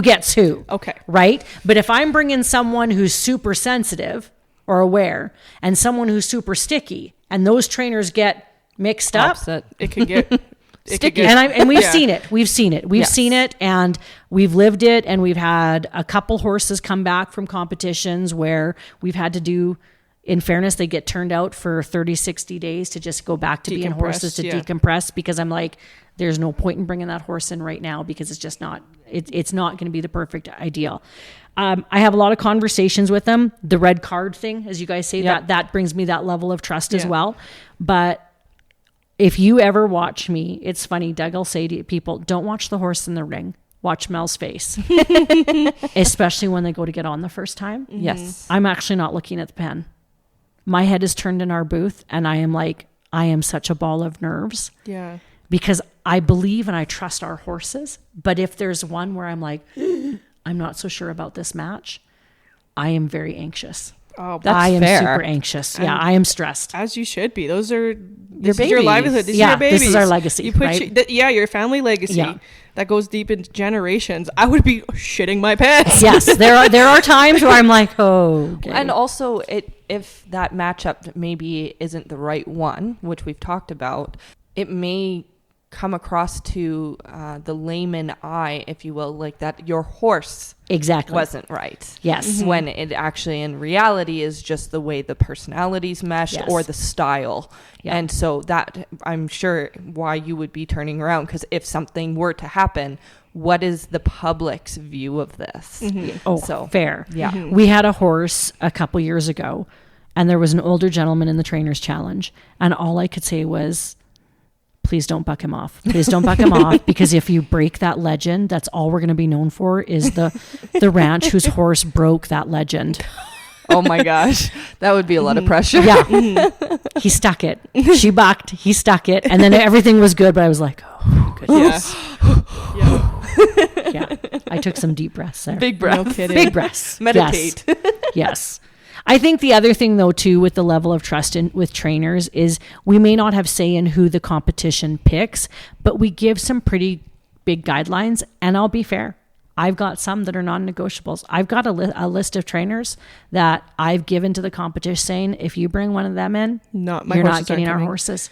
S1: gets who.
S3: Okay. Right. But if I'm bringing someone who's super sensitive or aware and someone who's super sticky and those trainers get mixed up,
S1: it can get
S3: sticky. And we've seen it. We've seen it and we've lived it. And we've had a couple horses come back from competitions where we've had to do, in fairness, they get turned out for 30, 60 days to just go back to being horses to decompress, because I'm like, there's no point in bringing that horse in right now because it's just not, it's not going to be the perfect ideal. I have a lot of conversations with them. The red card thing, as you guys say, that brings me that level of trust as well. But if you ever watch me, it's funny, Doug will say to people, don't watch the horse in the ring. Watch Mel's face. Especially when they go to get on the first time.
S2: Yes.
S3: I'm actually not looking at the pen. My head is turned in our booth and I am such a ball of nerves.
S1: Yeah.
S3: Because I believe and I trust our horses. But if there's one where I'm like, I'm not so sure about this match, I am very anxious.
S1: Oh,
S3: I am
S2: fair.
S3: super anxious. Yeah, I am stressed.
S1: As you should be. This is
S2: babies.
S1: your livelihood. These are your babies.
S3: This is our legacy.
S1: You put
S3: right?
S1: your family legacy that goes deep into generations. I would be shitting my pants.
S3: Yes, there are times where I'm like, oh. Okay.
S2: And also, if that matchup maybe isn't the right one, which we've talked about, it may come across to the layman eye, if you will, like that your horse wasn't right.
S3: Yes.
S2: When it actually in reality is just the way the personalities mesh or the style. Yeah. And so that, I'm sure why you would be turning around, because if something were to happen, what is the public's view of this?
S3: Oh,
S2: so
S3: fair.
S2: Yeah.
S3: We had a horse a couple years ago and there was an older gentleman in the Trainers Challenge, and all I could say was, please don't buck him off. Please don't buck him off, because if you break that legend, that's all we're going to be known for is the ranch whose horse broke that legend.
S2: Oh my gosh. That would be a lot of pressure.
S3: Yeah. He stuck it. She bucked. He stuck it. And then everything was good, but I was like, oh, goodness. Yeah. I took some deep breaths there.
S2: Big breaths.
S1: No kidding.
S3: Big breaths.
S2: Meditate.
S3: Yes. I think the other thing, though, too, with the level of trust with trainers is we may not have say in who the competition picks, but we give some pretty big guidelines. And I'll be fair. I've got some that are non-negotiables. I've got a list of trainers that I've given to the competition saying, if you bring one of them in, you're not getting our horses.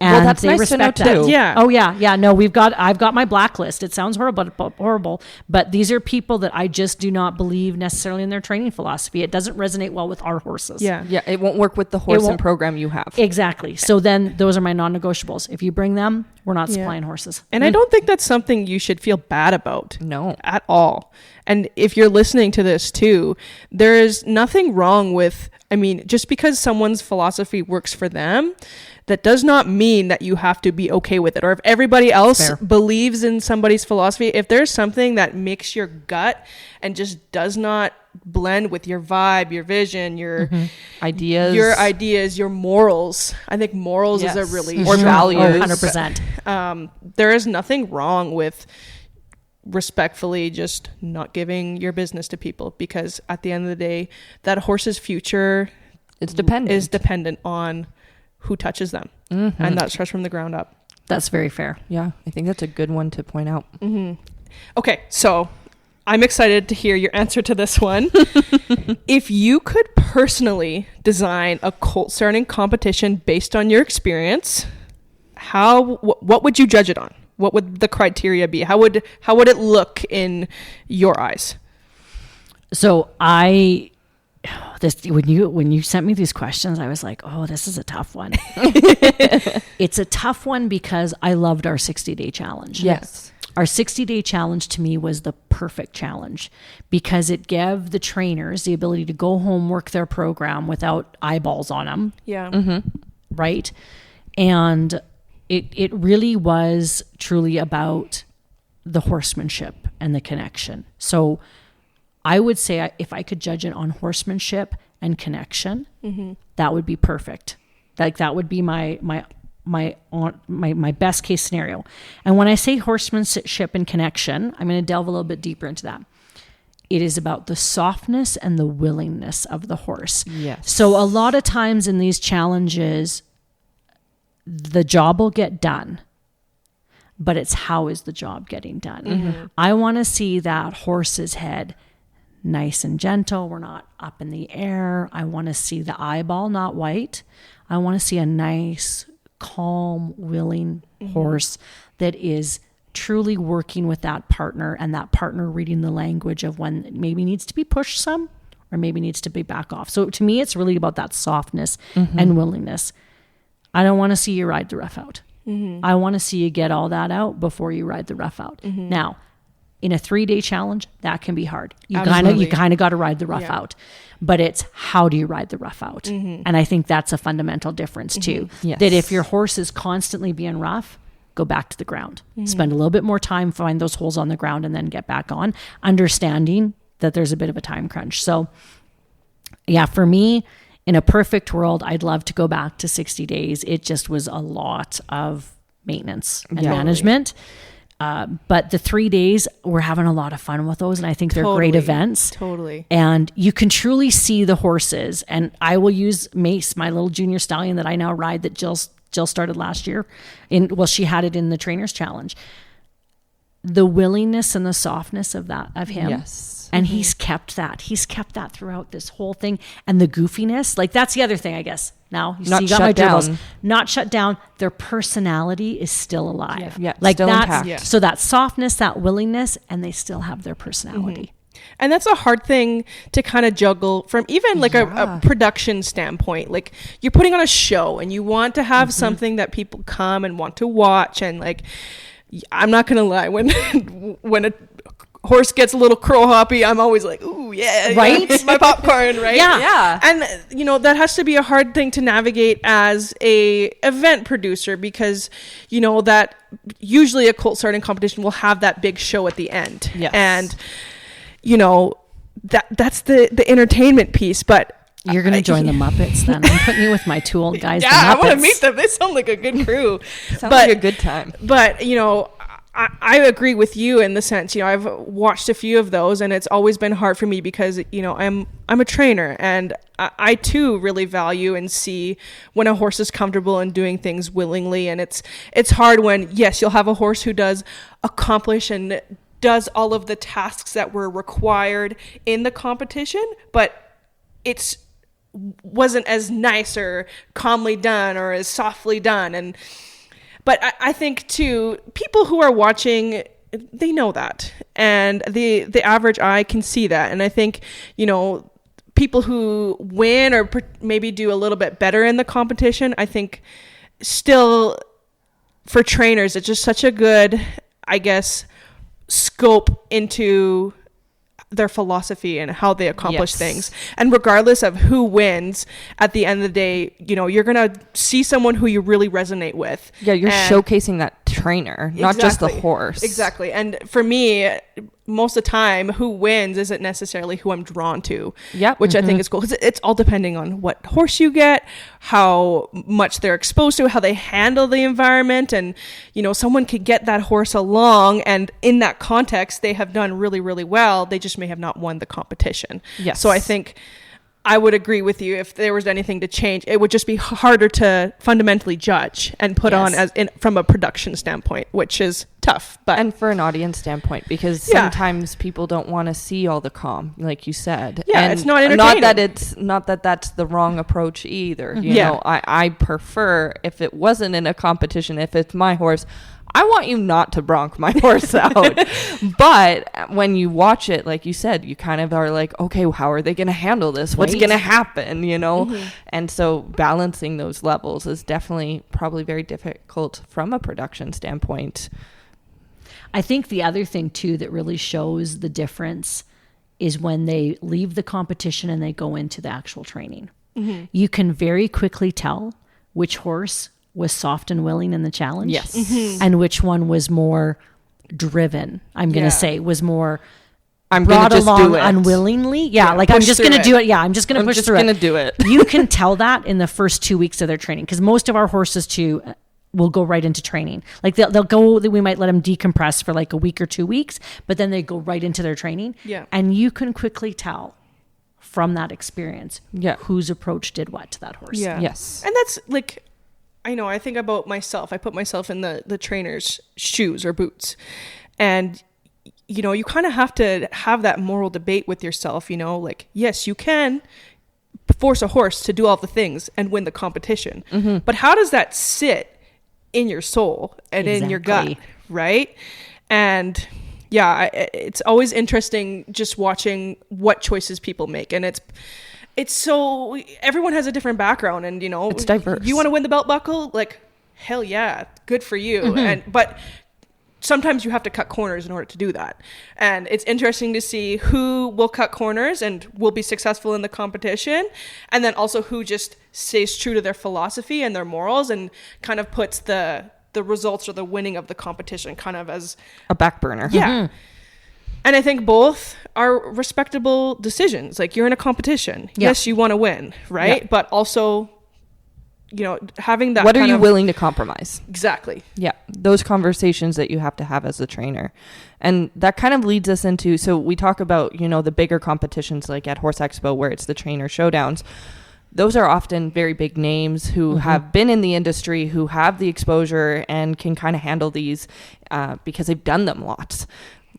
S3: And
S2: that's
S3: they
S2: nice to know
S3: respect that.
S2: too.
S1: Yeah.
S3: Oh yeah. No, I've got my blacklist. It sounds horrible, but these are people that I just do not believe necessarily in their training philosophy. It doesn't resonate well with our horses.
S1: Yeah.
S2: Yeah, it won't work with the horse and program you have.
S3: Exactly. So then those are my non-negotiables. If you bring them, we're not supplying horses.
S1: And I don't think that's something you should feel bad about.
S2: No.
S1: At all. And if you're listening to this too, there is nothing wrong with, I mean, just because someone's philosophy works for them, that does not mean that you have to be okay with it. Or if everybody else believes in somebody's philosophy, if there's something that makes your gut and just does not blend with your vibe, your vision, your ideas, your morals. I think morals is a really
S2: or values.
S3: 100%.
S1: There is nothing wrong with respectfully just not giving your business to people, because at the end of the day, that horse's future is dependent on who touches them. And that starts from the ground up.
S3: That's very fair.
S2: Yeah, I think that's a good one to point out.
S1: Okay, so I'm excited to hear your answer to this one. If you could personally design a colt starting competition based on your experience, what would you judge it on? What would the criteria be? How would it look in your eyes?
S3: So when you sent me these questions, I was like, oh, this is a tough one. It's a tough one because I loved our 60-day challenge.
S2: Yes.
S3: Our 60-day challenge to me was the perfect challenge because it gave the trainers the ability to go home, work their program without eyeballs on them.
S1: Yeah.
S3: Right. And it really was truly about the horsemanship and the connection. So I would say if I could judge it on horsemanship and connection, that would be perfect. Like that would be my best case scenario. And when I say horsemanship and connection, I'm going to delve a little bit deeper into that. It is about the softness and the willingness of the horse.
S2: Yes.
S3: So a lot of times in these challenges, the job will get done, but it's how is the job getting done? I want to see that horse's head nice and gentle. We're not up in the air. I want to see the eyeball not white. I want to see a nice, calm, willing horse that is truly working with that partner, and that partner reading the language of when it maybe needs to be pushed some or maybe needs to be back off. So to me, it's really about that softness and willingness. I don't want to see you ride the rough out. I want to see you get all that out before you ride the rough out. Now, in a 3-day challenge, that can be hard. You kind of got to ride the rough out. But it's how do you ride the rough out? And I think that's a fundamental difference too.
S2: Yes.
S3: That if your horse is constantly being rough, go back to the ground. Spend a little bit more time, find those holes on the ground, and then get back on, understanding that there's a bit of a time crunch. So yeah, for me, in a perfect world, I'd love to go back to 60 days. It just was a lot of maintenance and management. But the 3 days, we're having a lot of fun with those. And I think they're great events.
S1: Totally.
S3: And you can truly see the horses. And I will use Mace, my little junior stallion that I now ride that Jill started last year. She had it in the Trainers Challenge. The willingness and the softness of him.
S2: Yes.
S3: And he's kept that. He's kept that throughout this whole thing. And the goofiness, like that's the other thing, I guess. Now you got my gerbils. Not shut down. Their personality is still alive.
S2: Yeah,
S3: like
S2: still
S3: that's
S2: intact.
S1: Yeah.
S3: So that softness, that willingness, and they still have their personality.
S1: And that's a hard thing to kind of juggle from even like a production standpoint. Like you're putting on a show and you want to have something that people come and want to watch. And like, I'm not going to lie, when a horse gets a little crow hoppy, I'm always like, ooh, yeah,
S3: right?
S1: My popcorn, right?
S2: Yeah.
S1: And, that has to be a hard thing to navigate as a event producer because, that usually a colt starting competition will have that big show at the end.
S2: Yes.
S1: And, that's the entertainment piece, but
S3: You're going to join the Muppets then. I'm putting you with my two old guys.
S1: yeah, I want to meet them. They sound like a good crew.
S2: Sounds like a good time.
S1: But, I agree with you in the sense, I've watched a few of those and it's always been hard for me because, I'm a trainer and I too really value and see when a horse is comfortable and doing things willingly. And it's hard when, yes, you'll have a horse who does accomplish and does all of the tasks that were required in the competition, but it's wasn't as nice or calmly done or as softly done. But I think too, people who are watching, they know that, and the average eye can see that. And I think, people who win or maybe do a little bit better in the competition, I think still for trainers, it's just such a good, I guess, scope into their philosophy and how they accomplish things. And regardless of who wins, at the end of the day, you're going to see someone who you really resonate with.
S2: Yeah, you're showcasing that trainer, not just the horse.
S1: Exactly. And for me, most of the time, who wins isn't necessarily who I'm drawn to.
S2: Yep.
S1: Which I think is cool, because it's all depending on what horse you get, how much they're exposed to, how they handle the environment. And, someone could get that horse along, and in that context, they have done really, really well. They just may have not won the competition.
S2: Yes.
S1: So I think I would agree with you. If there was anything to change, it would just be harder to fundamentally judge and put on from a production standpoint, which is tough.
S2: And for an audience standpoint, because sometimes people don't want to see all the calm, like you said.
S1: Yeah,
S2: and
S1: it's not entertaining.
S2: Not that that's the wrong approach either. You know, I prefer, if it wasn't in a competition, if it's my horse, I want you not to bronc my horse out. But when you watch it, like you said, you kind of are like, okay, how are they going to handle this? What's going to happen? And so balancing those levels is definitely probably very difficult from a production standpoint.
S3: I think the other thing too that really shows the difference is when they leave the competition and they go into the actual training. You can very quickly tell which horse was soft and willing in the challenge.
S2: Yes.
S3: And which one was more driven, I'm going to say, was more
S2: I'm
S3: brought
S2: gonna just
S3: along
S2: do it
S3: unwillingly. Like, I'm just going to do it. I'm just going to push through it.
S2: I'm just going to do it.
S3: You can tell that in the first 2 weeks of their training, because most of our horses too will go right into training. Like they'll go, we might let them decompress for like a week or 2 weeks, but then they go right into their training.
S1: Yeah.
S3: And you can quickly tell from that experience whose approach did what to that horse.
S1: Yeah.
S2: Yes.
S1: And that's like, I know, I think about myself. I put myself in the trainer's shoes or boots. And, you kind of have to have that moral debate with yourself, like, yes, you can force a horse to do all the things and win the competition. But how does that sit in your soul and in your gut, right? And it's always interesting just watching what choices people make. And it's so, everyone has a different background, and
S2: it's diverse.
S1: You want to win the belt buckle? Like, hell yeah, good for you. But sometimes you have to cut corners in order to do that. And it's interesting to see who will cut corners and will be successful in the competition, and then also who just stays true to their philosophy and their morals and kind of puts the results or the winning of the competition kind of as
S2: a back burner.
S1: Yeah. And I think both are respectable decisions. Like, you're in a competition.
S2: Yeah.
S1: Yes, you want to win, right?
S2: Yeah.
S1: But also, having that.
S2: What are you willing to compromise?
S1: Exactly.
S2: Yeah. Those conversations that you have to have as a trainer. And that kind of leads us into, so we talk about, the bigger competitions like at Horse Expo where it's the trainer showdowns. Those are often very big names who have been in the industry, who have the exposure and can kind of handle these because they've done them lots.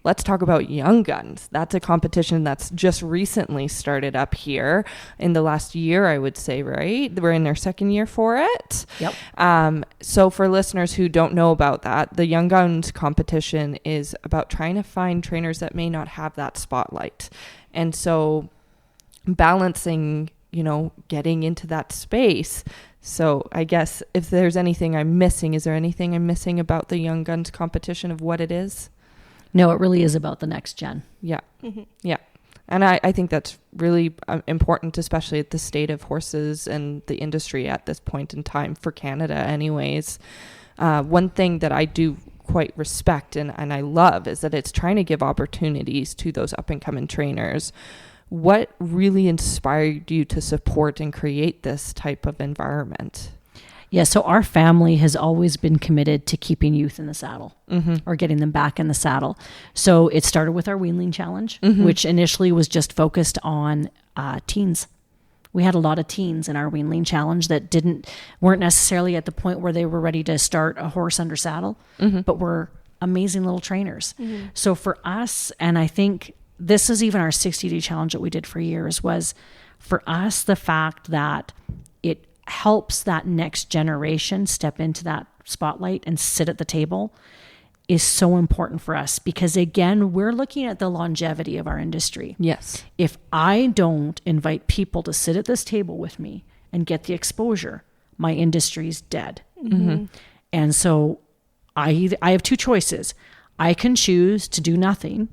S2: Let's talk about Young Guns. That's a competition that's just recently started up here in the last year, I would say, right? We're in their second year for it.
S3: Yep.
S2: So for listeners who don't know about that, the Young Guns competition is about trying to find trainers that may not have that spotlight. And so balancing, getting into that space. So I guess if there's anything I'm missing, is there anything I'm missing about the Young Guns competition of what it is?
S3: No, it really is about the next gen.
S2: Yeah. Yeah. And I think that's really important, especially at the state of horses and the industry at this point in time for Canada anyways. One thing that I do quite respect and I love is that it's trying to give opportunities to those up and coming trainers. What really inspired you to support and create this type of environment?
S3: Yeah, so our family has always been committed to keeping youth in the saddle or getting them back in the saddle. So it started with our weanling challenge, which initially was just focused on teens. We had a lot of teens in our weanling challenge that weren't necessarily at the point where they were ready to start a horse under saddle, but were amazing little trainers. So for us, and I think this is even our 60-day challenge that we did for years, was for us the fact that it helps that next generation step into that spotlight and sit at the table is so important for us, because again, we're looking at the longevity of our industry.
S2: Yes.
S3: If I don't invite people to sit at this table with me and get the exposure, my industry's dead.
S2: Mm-hmm.
S3: And so I have two choices. I can choose to do nothing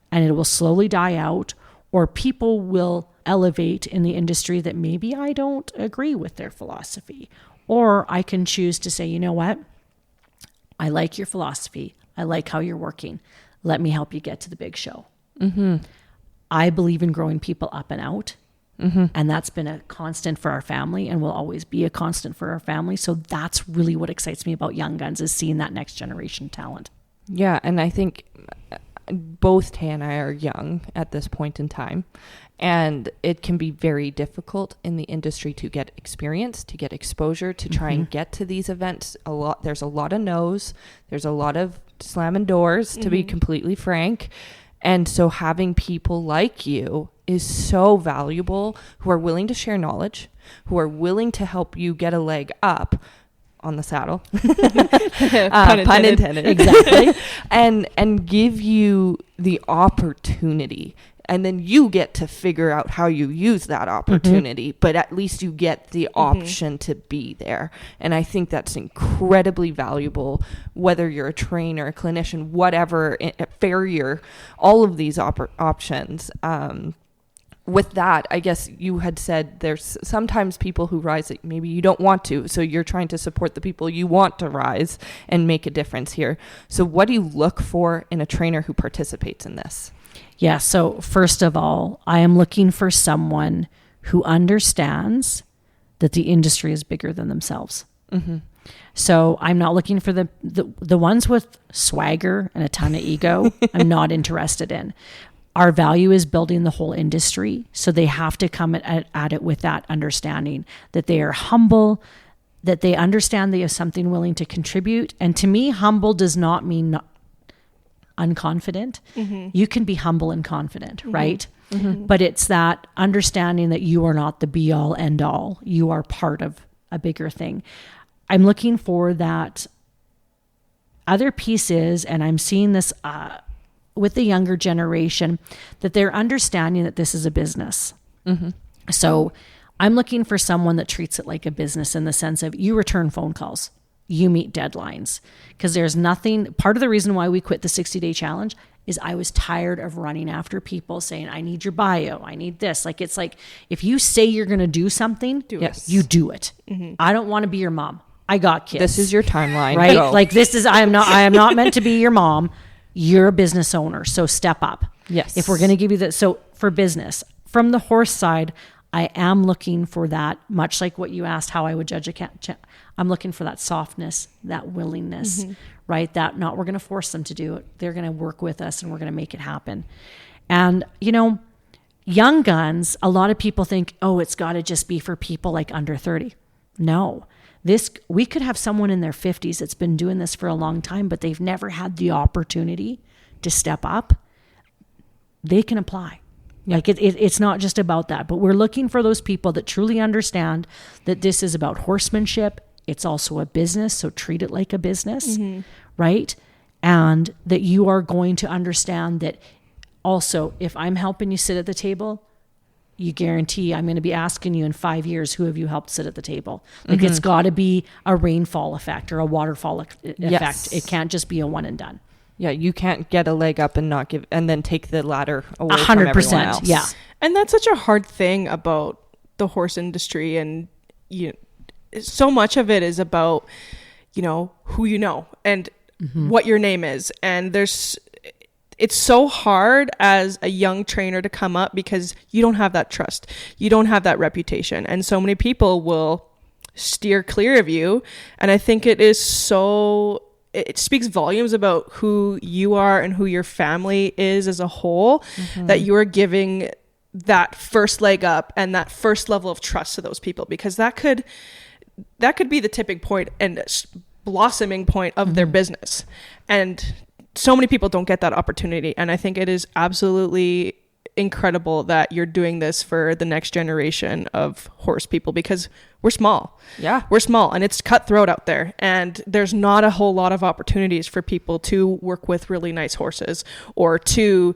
S3: and it will slowly die out, or people will elevate in the industry that maybe I don't agree with their philosophy. Or I can choose to say, you know what? I like your philosophy. I like how you're working. Let me help you get to the big show.
S2: Mm-hmm.
S3: I believe in growing people up and out.
S2: Mm-hmm.
S3: And that's been a constant for our family and will always be a constant for our family. So that's really what excites me about Young Guns, is seeing that next generation talent.
S2: Yeah. And I think both Tay and I are young at this point in time. And it can be very difficult in the industry to get experience, to get exposure, to try and get to these events. There's a lot of no's. There's a lot of slamming doors, to be completely frank. And so having people like you is so valuable, who are willing to share knowledge, who are willing to help you get a leg up on the saddle. Pun intended.
S3: Exactly.
S2: and give you the opportunity. And then you get to figure out how you use that opportunity, but at least you get the option to be there. And I think that's incredibly valuable, whether you're a trainer, a clinician, whatever, a farrier, all of these options. With that, I guess you had said there's sometimes people who rise that maybe you don't want to. So you're trying to support the people you want to rise and make a difference here. So what do you look for in a trainer who participates in this?
S3: Yeah. So first of all, I am looking for someone who understands that the industry is bigger than themselves. Mm-hmm. So I'm not looking for the ones with swagger and a ton of ego. I'm not interested in. Our value is building the whole industry. So they have to come at it with that understanding that they are humble, that they understand they have something willing to contribute. And to me, humble does not mean unconfident. You can be humble and confident, right? But it's that understanding that you are not the be all end all. You are part of a bigger thing. I'm looking for that other pieces, and I'm seeing this with the younger generation, that they're understanding that this is a business. So I'm looking for someone that treats it like a business, in the sense of you return phone calls. You meet deadlines, because there's nothing. Part of the reason why we quit the 60-day challenge is I was tired of running after people saying, I need your bio. I need this. Like, it's like, if you say you're going to do something, you do it. I don't want to be your mom. I got kids.
S2: This is your timeline.
S3: Right?
S2: Go.
S3: Like, I am not meant to be your mom. You're a business owner. So step up.
S2: Yes.
S3: If we're going to give you that. So for business, from the horse side, I am looking for that, much like what you asked, how I would judge a cat. I'm looking for that softness, that willingness, right? That not, we're going to force them to do it. They're going to work with us and we're going to make it happen. And, you know, Young Guns, a lot of people think, oh, it's got to just be for people like under 30. No, we could have someone in their 50s that's been doing this for a long time, but they've never had the opportunity to step up. They can apply. Like it's not just about that, but we're looking for those people that truly understand that this is about horsemanship. It's also a business, so treat it like a business, right? And that you are going to understand that also, if I'm helping you sit at the table, you guarantee I'm going to be asking you in 5 years, who have you helped sit at the table? Like it's got to be a rainfall effect or a waterfall effect. It can't just be a one and done.
S2: Yeah, you can't get a leg up and not give, and then take the ladder away from everyone else.
S3: 100%. Yeah.
S1: And that's such a hard thing about the horse industry. And so much of it is about, who you know and what your name is. And it's so hard as a young trainer to come up because you don't have that trust. You don't have that reputation. And so many people will steer clear of you. And I think it speaks volumes about who you are and who your family is as a whole, that you are giving that first leg up and that first level of trust to those people, because that could be the tipping point and blossoming point of their business. And so many people don't get that opportunity. And I think it is absolutely incredible that you're doing this for the next generation of horse people, because we're small.
S2: Yeah.
S1: We're small and it's cutthroat out there. And there's not a whole lot of opportunities for people to work with really nice horses or to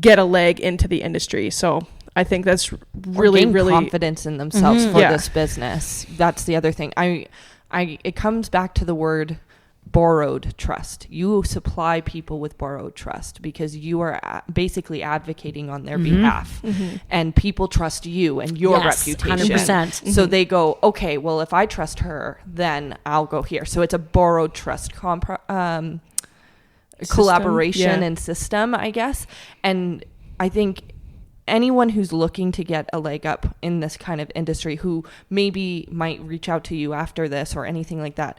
S1: get a leg into the industry. So I think that's really
S2: confidence in themselves for this business. That's the other thing. It comes back to the word borrowed trust. You supply people with borrowed trust because you are basically advocating on their behalf, and people trust you and your reputation.
S3: 100%.
S2: So they go, okay, well, if I trust her, then I'll go here. So it's a borrowed trust collaboration and system, I guess. And I think anyone who's looking to get a leg up in this kind of industry, who maybe might reach out to you after this or anything like that,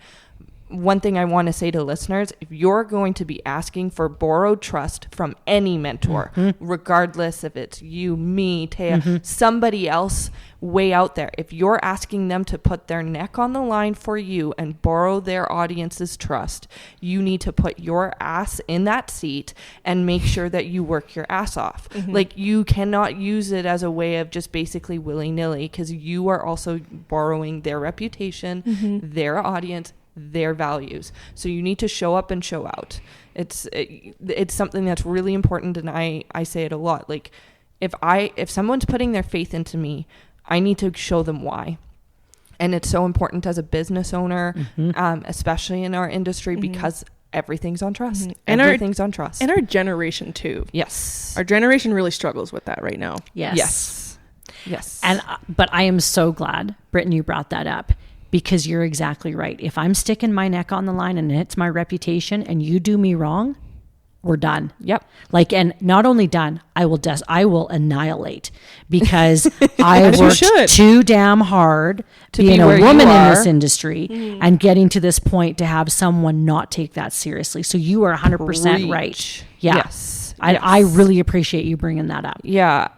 S2: one thing I want to say to listeners, if you're going to be asking for borrowed trust from any mentor, regardless if it's you, me, Taya, somebody else way out there, if you're asking them to put their neck on the line for you and borrow their audience's trust, you need to put your ass in that seat and make sure that you work your ass off. Like, you cannot use it as a way of just basically willy-nilly, because you are also borrowing their reputation, their audience, their values. So you need to show up and show out. It's something that's really important, and I say it a lot. Like, if someone's putting their faith into me, I need to show them why. And it's so important as a business owner, especially in our industry, because everything's on trust.
S1: And
S2: everything's on trust.
S1: And our generation too.
S2: Yes.
S1: Our generation really struggles with that right now.
S3: Yes.
S2: Yes.
S3: And but I am so glad, Britton, you brought that up, because you're exactly right. If I'm sticking my neck on the line and it's my reputation and you do me wrong, we're done.
S2: Yep.
S3: Like, and not only done, I will annihilate, because I worked too damn hard to being a woman in this industry and getting to this point to have someone not take that seriously. So you are 100% right. Yeah.
S2: Yes.
S3: I really appreciate you bringing that up.
S2: Yeah.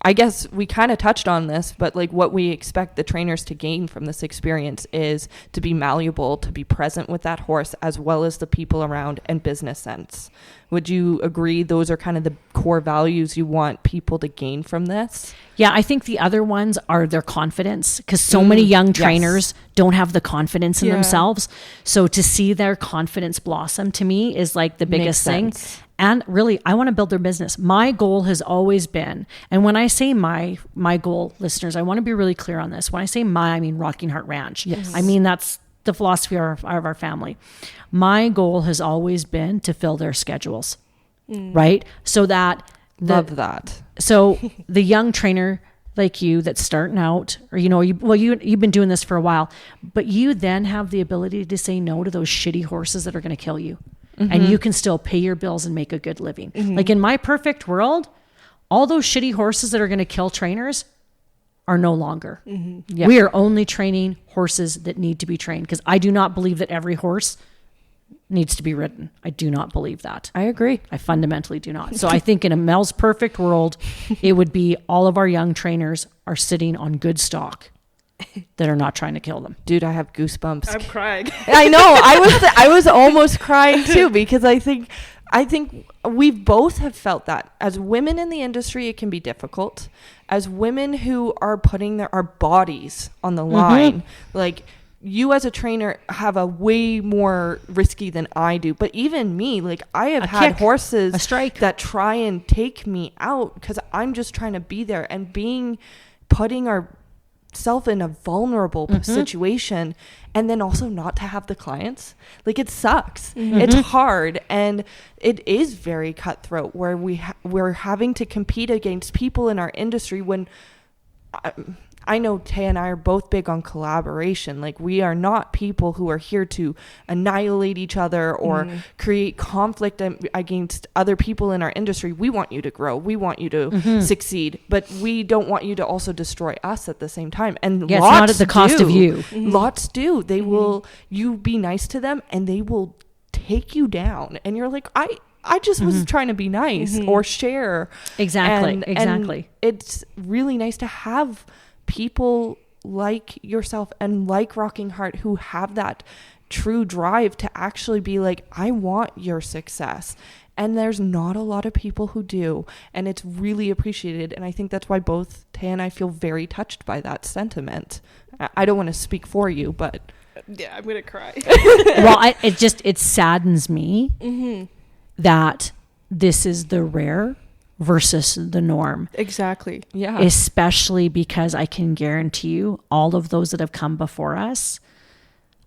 S2: I guess we kind of touched on this, but like, what we expect the trainers to gain from this experience is to be malleable, to be present with that horse, as well as the people around, and business sense. Would you agree those are kind of the core values you want people to gain from this?
S3: Yeah, I think the other ones are their confidence, because so many young trainers don't have the confidence in themselves. So to see their confidence blossom, to me, is like the biggest thing. And really, I want to build their business. My goal has always been, and when I say my goal, listeners, I want to be really clear on this. When I say I mean Rocking Heart Ranch.
S2: Yes.
S3: I mean, that's the philosophy of our family. My goal has always been to fill their schedules, right? So that
S2: Love that.
S3: So the young trainer like you that's starting out, or you've been doing this for a while, but you then have the ability to say no to those shitty horses that are going to kill you. And you can still pay your bills and make a good living. Like, in my perfect world, all those shitty horses that are going to kill trainers are no longer.
S2: Yeah.
S3: We are only training horses that need to be trained, because I do not believe that every horse needs to be ridden. I do not believe that.
S2: I agree.
S3: I fundamentally do not. So I think in a Mel's perfect world, it would be all of our young trainers are sitting on good stock that are not trying to kill them.
S2: Dude, I have goosebumps.
S1: I'm crying.
S2: I know. I was almost crying too, because I think we both have felt that. As women in the industry, it can be difficult. As women who are putting our bodies on the line, like, you as a trainer have a way more risky than I do. But even me, like, I have had horses that try and take me out because I'm just trying to be there, and putting ourself in a vulnerable situation, and then also not to have the clients. Like, it sucks. It's hard, and it is very cutthroat, where we're having to compete against people in our industry when I know Tay and I are both big on collaboration. Like, we are not people who are here to annihilate each other or create conflict against other people in our industry. We want you to grow. We want you to succeed, but we don't want you to also destroy us at the same time. And lots
S3: it's not at the cost of you.
S2: Lots do. They will, you be nice to them and they will take you down. And you're like, I just was trying to be nice or share.
S3: Exactly.
S2: And it's really nice to have people like yourself and like Rocking Heart who have that true drive to actually be like, I want your success. And there's not a lot of people who do, and it's really appreciated. And I think that's why both Tay and I feel very touched by that sentiment. I don't want to speak for you, but
S1: yeah, I'm gonna cry.
S3: Well, it saddens me that this is the rare versus the norm.
S1: Exactly.
S2: yeah,
S3: Especially because I can guarantee you, all of those that have come before us,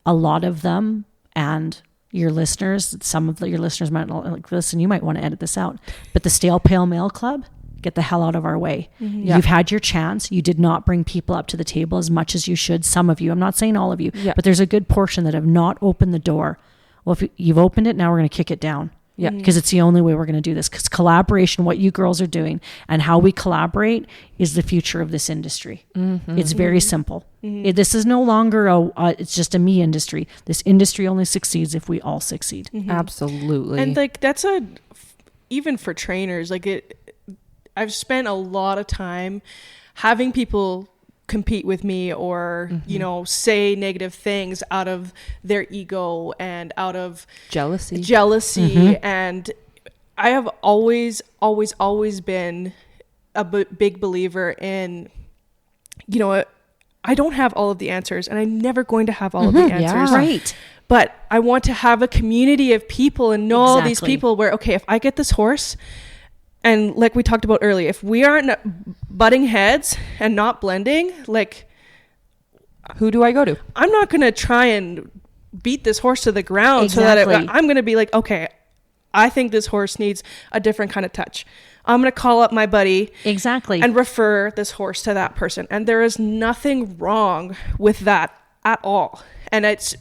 S3: a lot of them, and your listeners, some of your listeners might not like, listen, you might want to edit this out, but the Stale Pale Male Club, get the hell out of our way.
S2: Yeah.
S3: You've had your chance. You did not bring people up to the table as much as you should. Some of you, I'm not saying all of you,
S2: Yeah.
S3: but there's a good portion that have not opened the door. Well, if you've opened it, now we're going to kick it down.
S2: Yeah.
S3: Because it's the only way we're going to do this. Because collaboration, what you girls are doing and how we collaborate is the future of this industry. It's very simple. This is no longer it's just a me industry. This industry only succeeds if we all succeed.
S2: absolutely.
S1: And like that's even for trainers, like I've spent a lot of time having people compete with me or say negative things out of their ego and out of jealousy. And I have always been a big believer in, I don't have all of the answers, and I'm never going to have all of the answers.
S2: Yeah.
S3: Right.
S1: But I want to have a community of people and know all these
S3: Exactly.
S1: people where, okay, if I get this horse, and like we talked about earlier, if we aren't butting heads and not blending, like,
S2: who do I go to?
S1: I'm not going to try and beat this horse to the ground so that
S3: Exactly.
S1: I'm going to be like, okay, I think this horse needs a different kind of touch. I'm going to call up my buddy
S3: Exactly.
S1: and refer this horse to that person. And there is nothing wrong with that at all. And it's,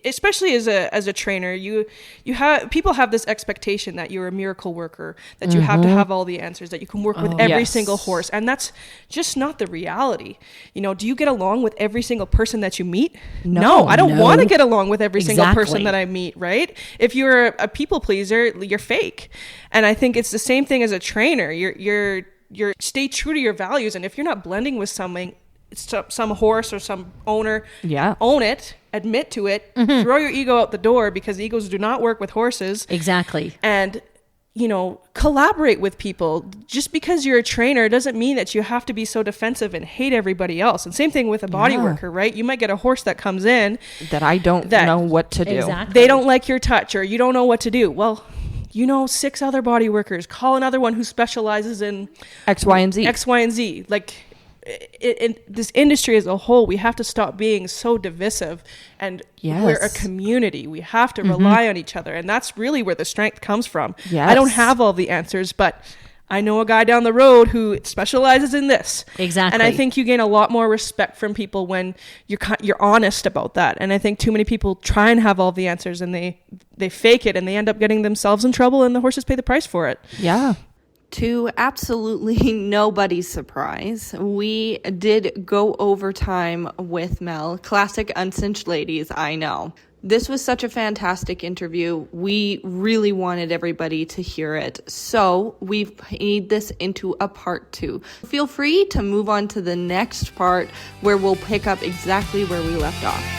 S1: especially as a trainer, you have people have this expectation that you're a miracle worker, that you have to have all the answers, that you can work with every
S2: yes.
S1: single horse, and that's just not the reality. Do you get along with every single person that you meet? No, I don't
S3: No.
S1: want to get along with every single person
S3: Exactly.
S1: that I meet, right? If you're a people pleaser, you're fake. And I think it's the same thing as a trainer. You're stay true to your values, and if you're not blending with some horse or some owner, own it, admit to it, throw your ego out the door, because egos do not work with horses.
S3: Exactly.
S1: And collaborate with people. Just because you're a trainer doesn't mean that you have to be so defensive and hate everybody else. And same thing with a body worker, right? You might get a horse that comes in
S2: That I don't know what to do.
S3: Exactly.
S1: they don't like your touch, or you don't know what to do. Well, 6 other body workers, call another one who specializes in
S2: X, Y, and Z.
S1: X, Y, and Z. Like, in this industry as a whole, we have to stop being so divisive, and we're a community. We have to rely on each other, and that's really where the strength comes from.
S2: Yes.
S1: I don't have all the answers, but I know a guy down the road who specializes in this.
S3: Exactly.
S1: And I think you gain a lot more respect from people when you're honest about that. And I think too many people try and have all the answers, and they fake it, and they end up getting themselves in trouble, and the horses pay the price for it.
S2: Yeah.
S4: To absolutely nobody's surprise, we did go overtime with Mel. Classic Uncinched ladies, I know. This was such a fantastic interview. We really wanted everybody to hear it. So we've made this into a part 2. Feel free to move on to the next part, where we'll pick up exactly where we left off.